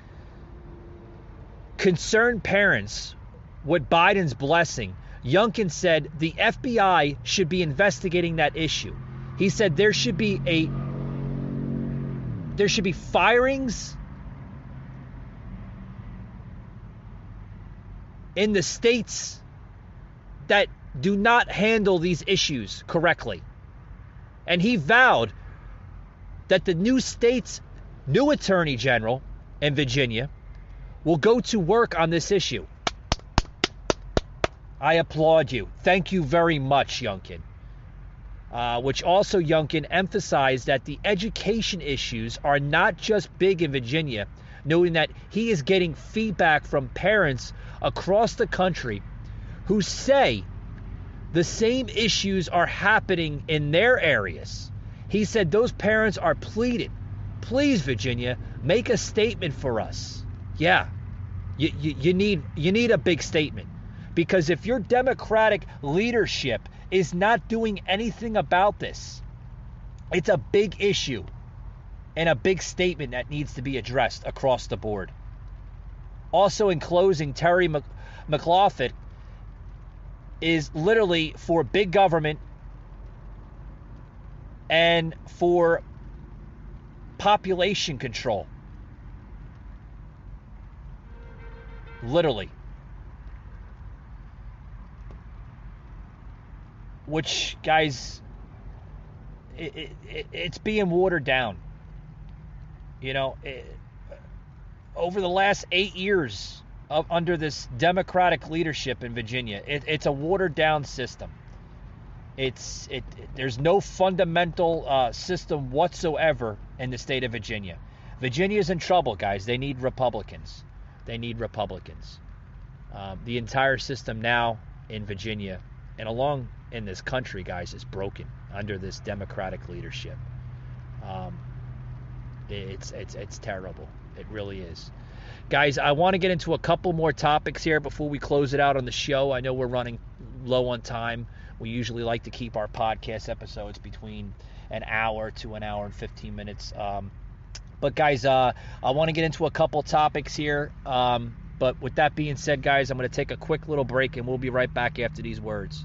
concerned parents with Biden's blessing, Youngkin said the FBI should be investigating that issue. He said there should be firings in the states that do not handle these issues correctly. And he vowed that the new state's new attorney general in Virginia will go to work on this issue. I applaud you. Thank you very much, Youngkin. Which also Youngkin emphasized that the education issues are not just big in Virginia, noting that he is getting feedback from parents across the country who say the same issues are happening in their areas. He said those parents are pleading, please, Virginia, make a statement for us. Yeah, you need a big statement, because if your Democratic leadership is not doing anything about this, it's a big issue and a big statement that needs to be addressed across the board. Also, in closing, Terry McAuliffe is literally for big government and for population control. Literally. Which, guys, it's being watered down. Over the last 8 years under this Democratic leadership in Virginia, it's a watered down system. There's no fundamental system whatsoever in the state of Virginia. Virginia's in trouble, guys. They need Republicans. The entire system now in Virginia and along in this country, guys, is broken under this Democratic leadership. It's terrible. It really is. Guys, I want to get into a couple more topics here before we close it out on the show. I know we're running low on time. We usually like to keep our podcast episodes between an hour to an hour and 15 minutes. But guys, I want to get into a couple topics here. But with that being said, guys, I'm going to take a quick little break, and we'll be right back after these words.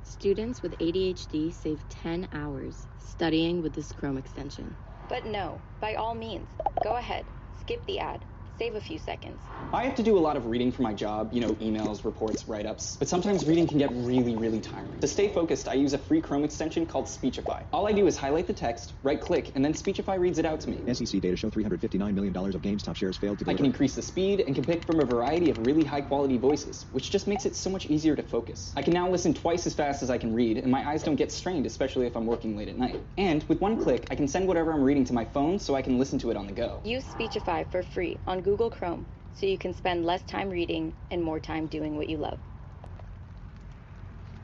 Students with ADHD save 10 hours studying with this Chrome extension. But no, by all means, go ahead, skip the ad, save a few seconds. I have to do a lot of reading for my job, emails, reports, write-ups, but sometimes reading can get really, really tiring. To stay focused, I use a free Chrome extension called Speechify. All I do is highlight the text, right-click, and then Speechify reads it out to me. SEC data show $359 million of GameStop shares failed to deliver. I can increase the speed and can pick from a variety of really high-quality voices, which just makes it so much easier to focus. I can now listen twice as fast as I can read, and my eyes don't get strained, especially if I'm working late at night. And with one click, I can send whatever I'm reading to my phone so I can listen to it on the go. Use Speechify for free on Google Chrome, so you can spend less time reading and more time doing what you love.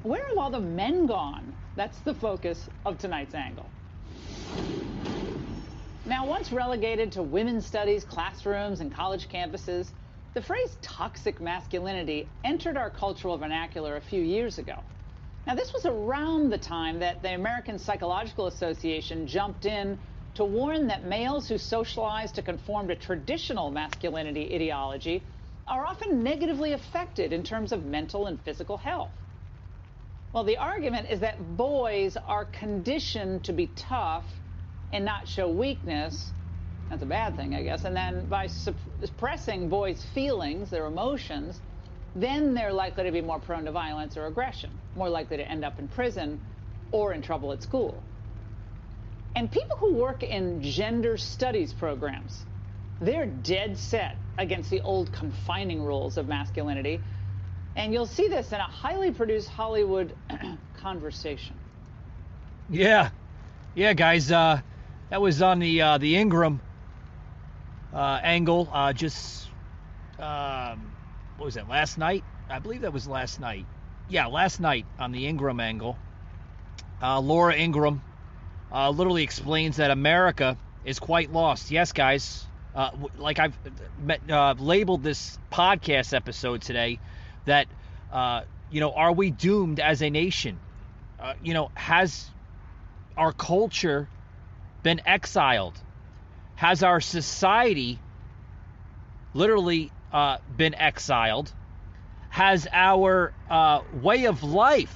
Where have all the men gone? That's the focus of tonight's angle. Now, once relegated to women's studies classrooms and college campuses, the phrase toxic masculinity entered our cultural vernacular a few years ago. Now, this was around the time that the American Psychological Association jumped in to warn that males who socialize to conform to traditional masculinity ideology are often negatively affected in terms of mental and physical health. Well, the argument is that boys are conditioned to be tough and not show weakness. That's a bad thing, I guess. And then by suppressing boys' feelings, their emotions, then they're likely to be more prone to violence or aggression, more likely to end up in prison or in trouble at school. And people who work in gender studies programs, they're dead set against the old confining rules of masculinity. And you'll see this in a highly produced Hollywood conversation. Yeah, guys, that was on the Ingram angle. What was that, last night? I believe that was last night. Yeah, last night on the Ingram angle. Laura Ingram literally explains that America is quite lost. Yes, guys, like I've labeled this podcast episode today, that, are we doomed as a nation? Has our culture been exiled? Has our society literally been exiled? Has our way of life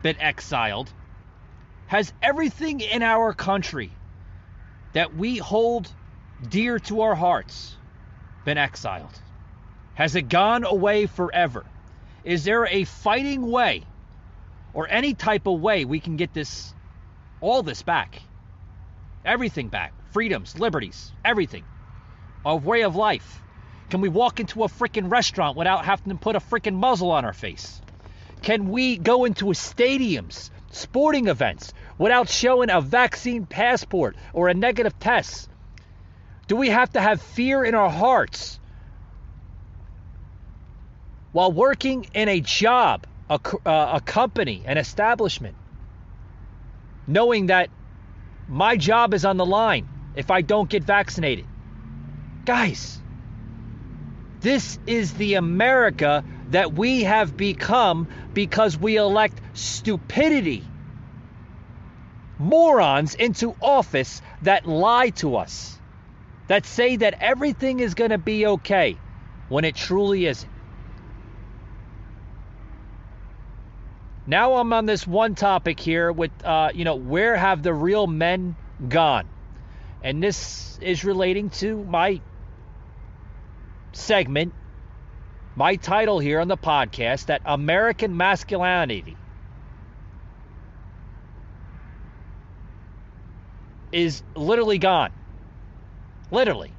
been exiled? Has everything in our country that we hold dear to our hearts been exiled? Has it gone away forever? Is there a fighting way or any type of way we can get all this back? Everything back. Freedoms, liberties, everything. Our way of life. Can we walk into a freaking restaurant without having to put a freaking muzzle on our face? Can we go into stadiums, sporting events, without showing a vaccine passport or a negative test? Do we have to have fear in our hearts while working in a job, a company, an establishment, knowing that my job is on the line if I don't get vaccinated? Guys, this is the America that we have become because we elect stupidity, morons into office that lie to us, that say that everything is going to be okay when it truly isn't. Now I'm on this one topic here with, where have the real men gone? And this is relating to my segment, my title here on the podcast, that American masculinity is literally gone. Literally.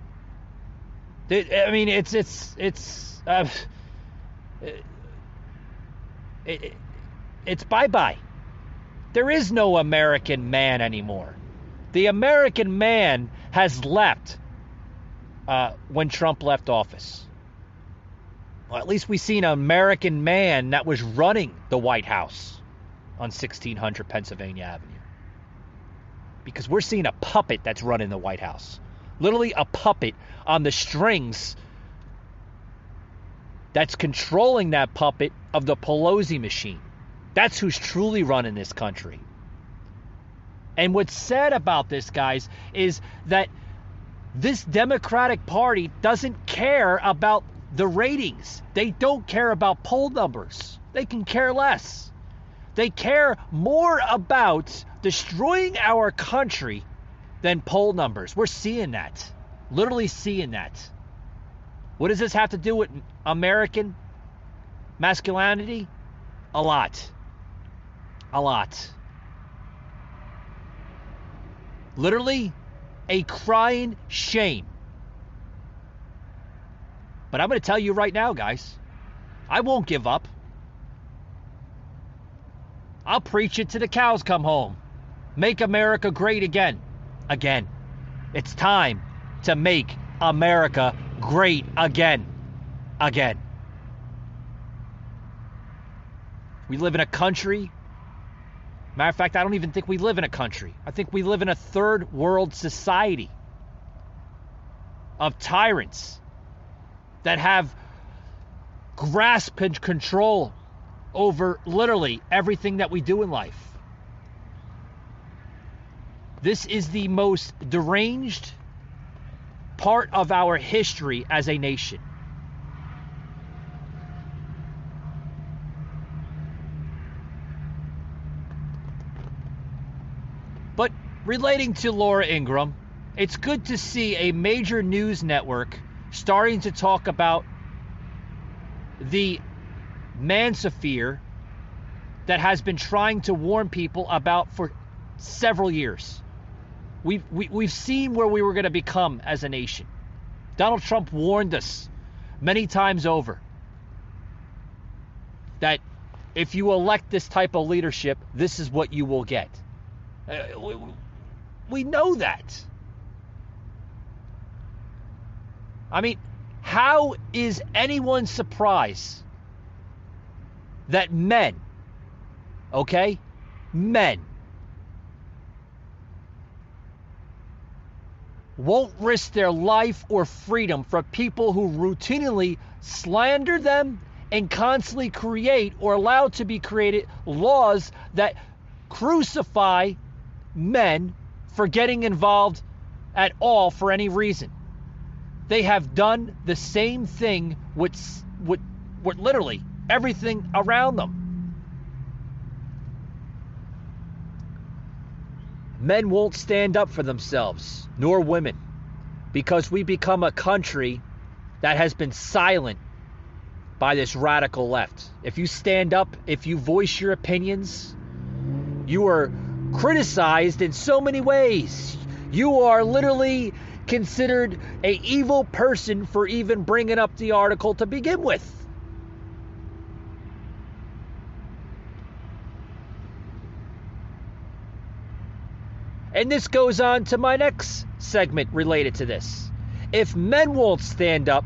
I mean, it's bye-bye. There is no American man anymore. The American man has left when Trump left office. Well, at least we've seen an American man that was running the White House on 1600 Pennsylvania Avenue. Because we're seeing a puppet that's running the White House. Literally a puppet on the strings that's controlling that puppet of the Pelosi machine. That's who's truly running this country. And what's sad about this, guys, is that this Democratic Party doesn't care about the ratings. They don't care about poll numbers. They can care less. They care more about destroying our country than poll numbers. We're seeing that. Literally seeing that. What does this have to do with American masculinity? A lot. A lot. Literally a crying shame. But I'm going to tell you right now, guys, I won't give up. I'll preach it till the cows come home. Make America great again. Again. It's time to make America great again. Again. We live in a country. Matter of fact, I don't even think we live in a country. I think we live in a third world society of tyrants that have grasp and control over literally everything that we do in life. This is the most deranged part of our history as a nation. But relating to Laura Ingraham, it's good to see a major news network starting to talk about the Mansophir that has been trying to warn people about for several years. We've seen where we were going to become as a nation. Donald Trump warned us many times over that if you elect this type of leadership, this is what you will get. We know that. I mean, how is anyone surprised that men, okay, men, won't risk their life or freedom for people who routinely slander them and constantly create or allow to be created laws that crucify men for getting involved at all for any reason? They have done the same thing with literally everything around them. Men won't stand up for themselves, nor women, because we become a country that has been silent by this radical left. If you stand up, if you voice your opinions, you are criticized in so many ways. You are literally considered an evil person for even bringing up the article to begin with. And this goes on to my next segment related to this. If men won't stand up,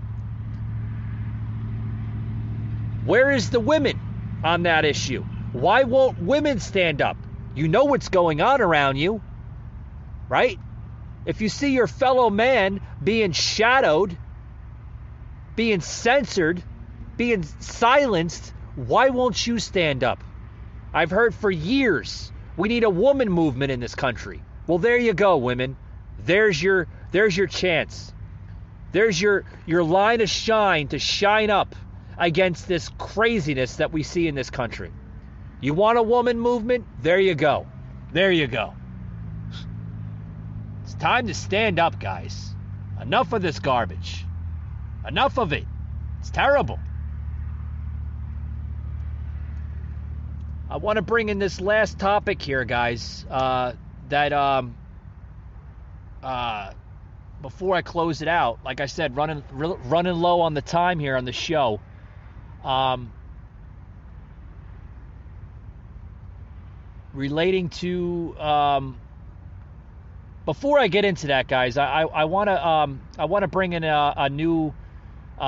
where is the women on that issue? Why won't women stand up? You know what's going on around you, right? If you see your fellow man being shadowed, being censored, being silenced, why won't you stand up? I've heard for years we need a woman movement in this country. Well, there you go, women. There's your chance. There's your line of shine to shine up against this craziness that we see in this country. You want a woman movement? There you go. There you go. It's time to stand up, guys. Enough of this garbage. Enough of it. It's terrible. I want to bring in this last topic here, guys, before I close it out. Like I said, running low on the time here on the show. Relating to before I get into that, guys, I want to bring in a new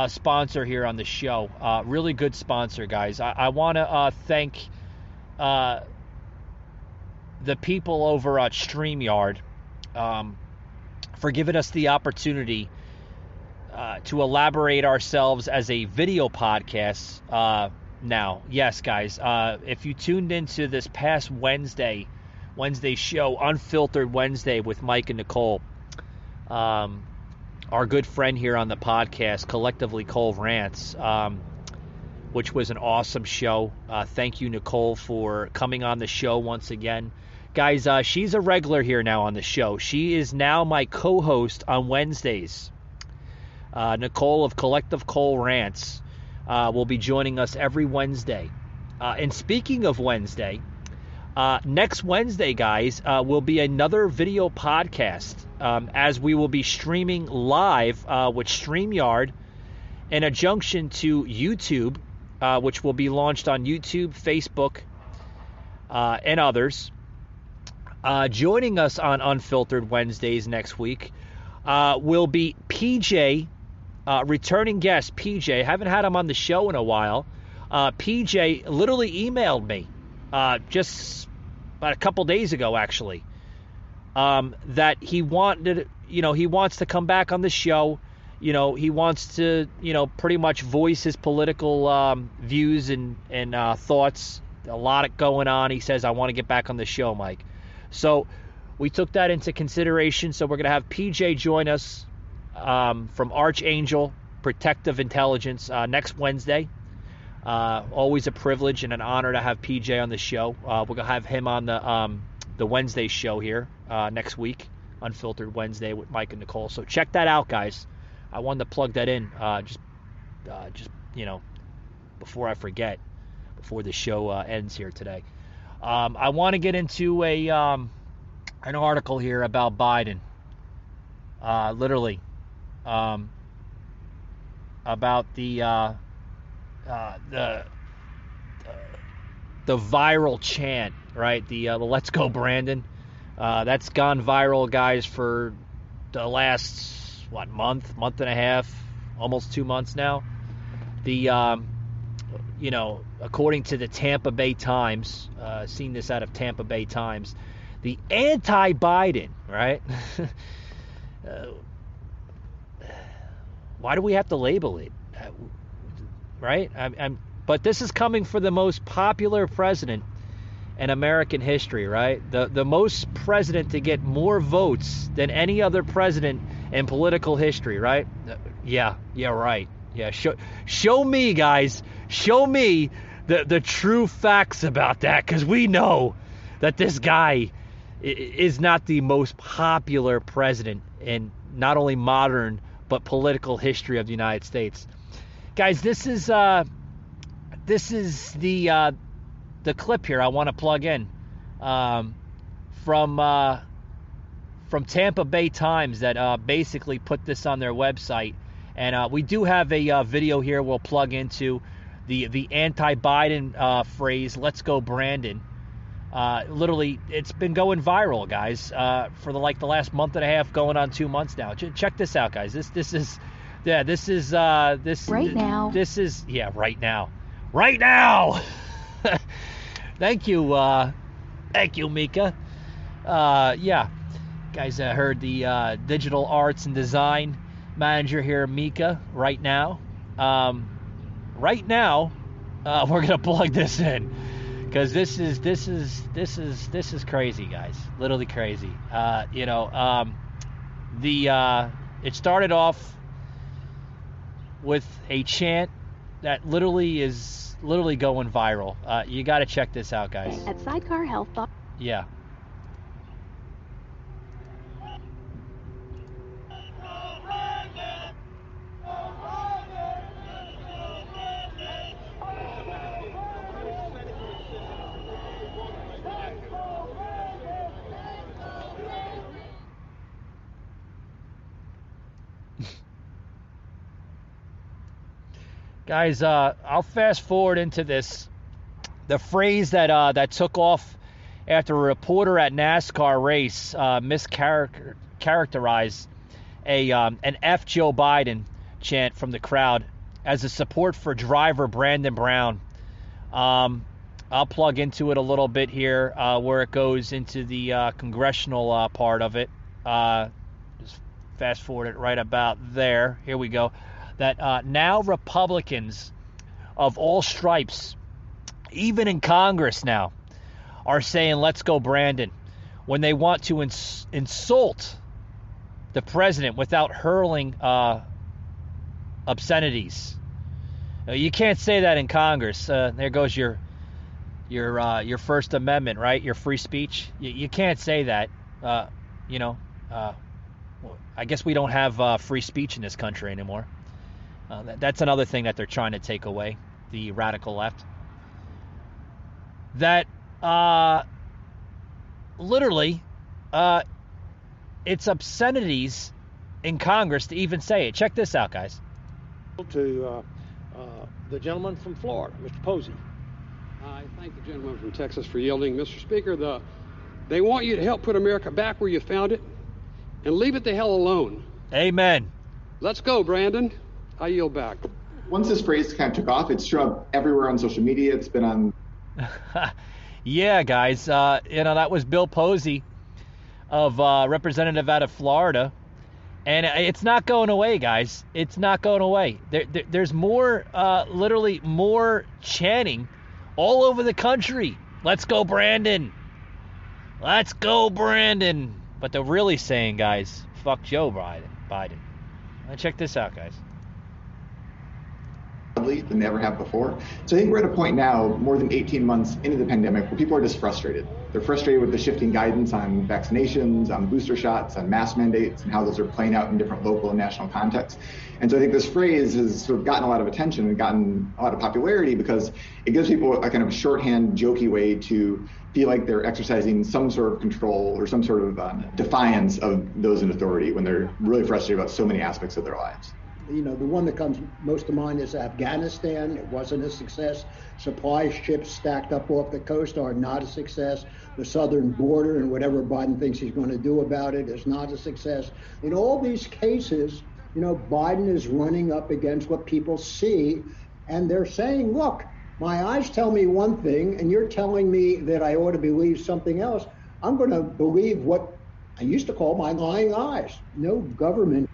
sponsor here on the show. Really good sponsor, guys. I want to thank the people over at StreamYard for giving us the opportunity to elaborate ourselves as a video podcast now. Yes, guys, if you tuned into this past Wednesday show, Unfiltered Wednesday with Mike and Nicole, our good friend here on the podcast, Collectively Cole Rants, which was an awesome show. Thank you, Nicole, for coming on the show once again. Guys, she's a regular here now on the show. She is now my co-host on Wednesdays. Nicole of Collective Cole Rants will be joining us every Wednesday. And speaking of Wednesday, next Wednesday, guys, will be another video podcast as we will be streaming live with StreamYard in adjunction to YouTube, which will be launched on YouTube, Facebook, and others. Joining us on Unfiltered Wednesdays next week will be PJ, returning guest PJ. Haven't had him on the show in a while. PJ literally emailed me just about a couple days ago, actually, that he wants to come back on the show. He wants to, pretty much voice his political views and thoughts. A lot going on. He says, I want to get back on the show, Mike. So we took that into consideration. So we're going to have PJ join us from Archangel Protective Intelligence next Wednesday. Always a privilege and an honor to have PJ on the show. We're going to have him on the Wednesday show here next week, Unfiltered Wednesday with Mike and Nicole. So check that out, guys. I wanted to plug that in just before I forget, before the show ends here today. I want to get into an article here about Biden. Literally, about the viral chant, right? The "Let's Go Brandon." That's gone viral, guys, for the last month and a half, almost 2 months now. The according to the Tampa Bay Times, seen this out of Tampa Bay Times, the anti-Biden, right? Why do we have to label it, right? But this is coming for the most popular president in American history, right? The most president to get more votes than any other president in political history, right? Yeah, right. Yeah, show me, guys. Show me the true facts about that, because we know that this guy is not the most popular president in not only modern but political history of the United States. Guys, this is the clip here I want to plug in from Tampa Bay Times that basically put this on their website. And we do have a video here we'll plug into the anti-Biden phrase, "Let's go Brandon." Literally, it's been going viral, guys, for the last month and a half, going on 2 months now. Check this out, guys. This is right now. This is right now. Right now. Thank you, Mika. Guys, I heard the digital arts and design manager here, Mika, right now. We're gonna plug this in because this is crazy, guys. Literally crazy. It started off with a chant that literally is going viral. You got to check this out, guys. At Sidecar Health. Yeah. Guys, I'll fast forward into this. The phrase that took off after a reporter at NASCAR race mischaracterized an F Joe Biden chant from the crowd as a support for driver Brandon Brown. I'll plug into it a little bit here where it goes into the congressional part of it. Just fast forward it right about there. Here we go. That now Republicans of all stripes, even in Congress now, are saying, let's go Brandon, when they want to insult the president without hurling obscenities. You can't say that in Congress. There goes your First Amendment, right? Your free speech. You can't say that. I guess we don't have free speech in this country anymore. That's another thing that they're trying to take away, the radical left. That literally, it's obscenities in Congress to even say it. Check this out, guys. To the gentleman from Florida, Mr. Posey. I thank the gentleman from Texas for yielding. Mr. Speaker, they want you to help put America back where you found it and leave it the hell alone. Amen. Let's go, Brandon. I yield back. Once this phrase kind of took off, it's shown up everywhere on social media. It's been on. Yeah, guys. That was Bill Posey, of representative out of Florida. And it's not going away, guys. It's not going away. There's more, literally more chanting all over the country. Let's go, Brandon. Let's go, Brandon. But they're really saying, guys, fuck Joe Biden. Check this out, guys. Than they ever have before. So I think we're at a point now, more than 18 months into the pandemic, where people are just frustrated. They're frustrated with the shifting guidance on vaccinations, on booster shots, on mask mandates, and how those are playing out in different local and national contexts. And so I think this phrase has sort of gotten a lot of attention and gotten a lot of popularity because it gives people a kind of shorthand, jokey way to feel like they're exercising some sort of control or some sort of defiance of those in authority when they're really frustrated about so many aspects of their lives. The one that comes most to mind is Afghanistan. It wasn't a success. Supply ships stacked up off the coast are not a success. The southern border and whatever Biden thinks he's going to do about it is not a success. In all these cases, Biden is running up against what people see, and they're saying, look, my eyes tell me one thing, and you're telling me that I ought to believe something else. I'm going to believe what I used to call my lying eyes. No government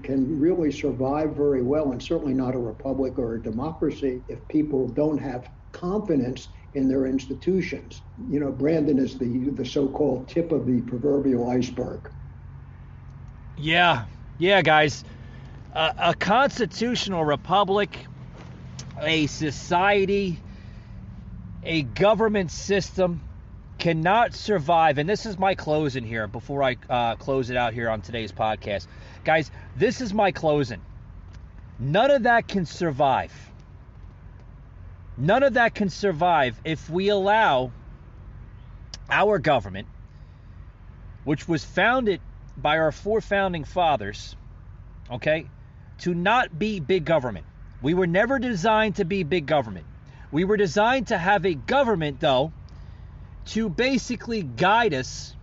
can really survive very well, and certainly not a republic or a democracy, if people don't have confidence in their institutions. Brandon is the so-called tip of the proverbial iceberg. Yeah, guys. A constitutional republic, a society, a government system cannot survive, and this is my closing here before I close it out here on today's podcast. Guys, this is my closing. None of that can survive. None of that can survive if we allow our government, which was founded by our four founding fathers, okay, to not be big government. We were never designed to be big government. We were designed to have a government, though, to basically guide us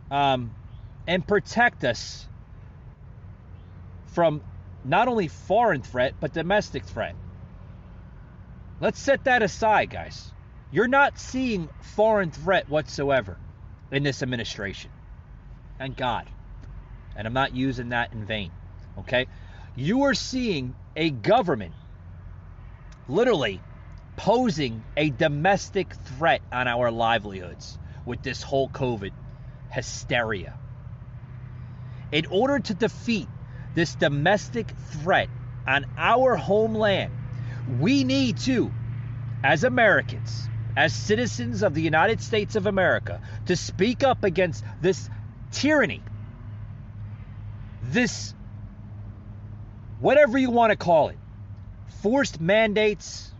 and protect us from not only foreign threat, but domestic threat. Let's set that aside, guys. You're not seeing foreign threat whatsoever in this administration. Thank God. And I'm not using that in vain, okay? You are seeing a government literally posing a domestic threat on our livelihoods with this whole COVID hysteria. In order to defeat this domestic threat on our homeland, we need to, as Americans, as citizens of the United States of America, to speak up against this tyranny, this, whatever you want to call it, forced mandates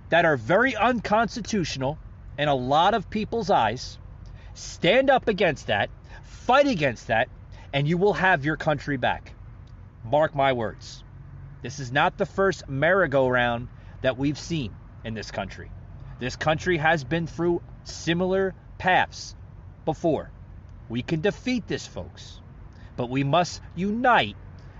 that are very unconstitutional in a lot of people's eyes. Stand up against that, fight against that, and you will have your country back. Mark my words. This is not the first merry-go-round that we've seen in this country. This country has been through similar paths before. We can defeat this, folks. But we must unite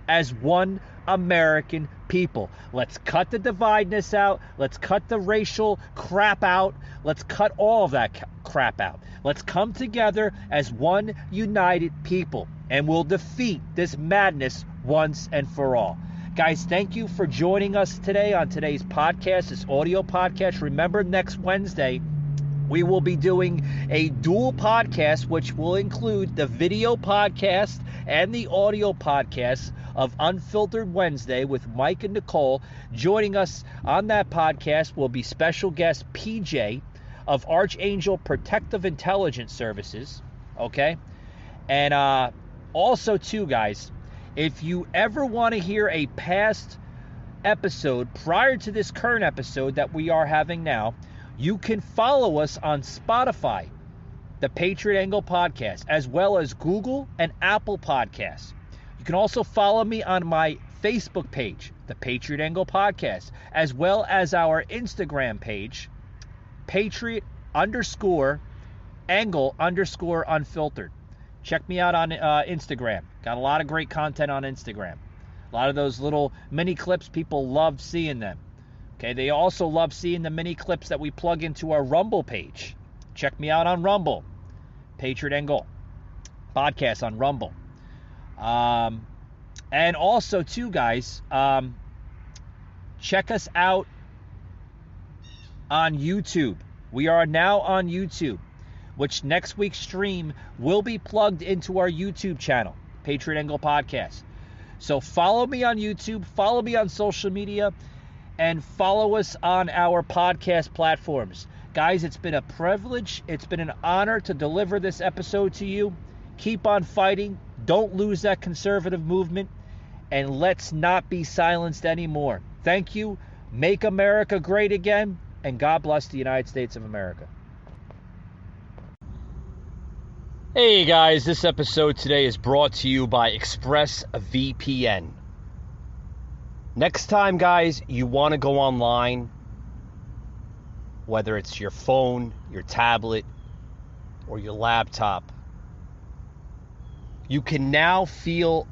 as one American people. Let's cut the divideness out. Let's cut the racial crap out. Let's cut all of that crap out. Let's come together as one united people, and we'll defeat this madness once and for all. Guys, thank you for joining us today on today's podcast, this audio podcast. Remember, next Wednesday, we will be doing a dual podcast, which will include the video podcast and the audio podcast of Unfiltered Wednesday with Mike and Nicole. Joining us on that podcast will be special guest PJ of Archangel Protective Intelligence Services, okay? And also, too, guys, if you ever want to hear a past episode prior to this current episode that we are having now, you can follow us on Spotify, the Patriot Angle Podcast, as well as Google and Apple Podcasts. You can also follow me on my Facebook page, the Patriot Angle Podcast, as well as our Instagram page, Patriot_Angle_Unfiltered. Check me out on Instagram. Got a lot of great content on Instagram. A lot of those little mini clips, people love seeing them. Okay, they also love seeing the mini clips that we plug into our Rumble page. Check me out on Rumble. Patriot Angle Podcast on Rumble. And also, too, guys, check us out on YouTube. We are now on YouTube, which next week's stream will be plugged into our YouTube channel, Patriot Angle Podcast. So follow me on YouTube, follow me on social media, and follow us on our podcast platforms. Guys, it's been a privilege. It's been an honor to deliver this episode to you. Keep on fighting. Don't lose that conservative movement. And let's not be silenced anymore. Thank you. Make America great again. And God bless the United States of America. Hey guys, this episode today is brought to you by ExpressVPN. Next time, guys, you want to go online, whether it's your phone, your tablet, or your laptop, you can now feel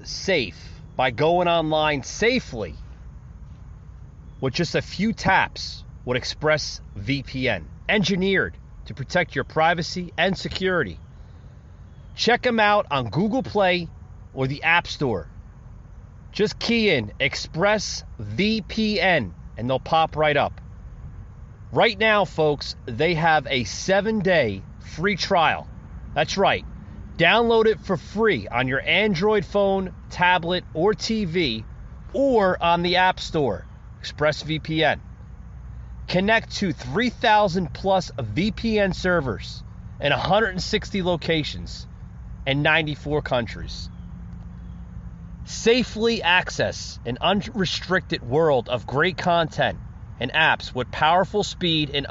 safe by going online safely with just a few taps with ExpressVPN, engineered to protect your privacy and security. Check them out on Google Play or the App Store. Just key in ExpressVPN and they'll pop right up. Right now, folks, they have a 7-day free trial. That's right. Download it for free on your Android phone, tablet, or TV, or on the App Store, ExpressVPN. Connect to 3,000 plus VPN servers in 160 locations and 94 countries. Safely access an unrestricted world of great content and apps with powerful speed and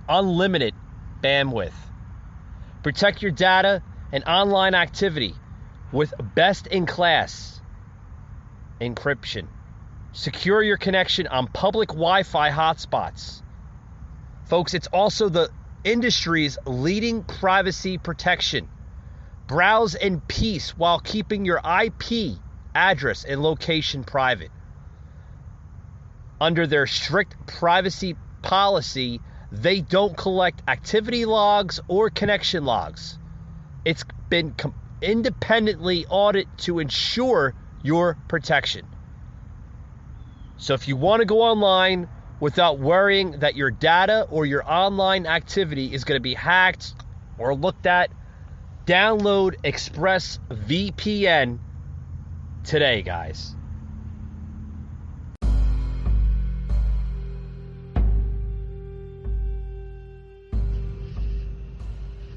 unlimited bandwidth. Protect your data and online activity with best-in-class encryption. Secure your connection on public Wi-Fi hotspots. Folks, it's also the industry's leading privacy protection. Browse in peace while keeping your IP address and location private. Under their strict privacy policy, they don't collect activity logs or connection logs. It's been independently audited to ensure your protection. So if you want to go online without worrying that your data or your online activity is going to be hacked or looked at, download ExpressVPN today, guys.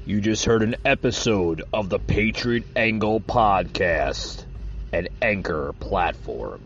You just heard an episode of the Patriot Angle Podcast, an Anchor platform.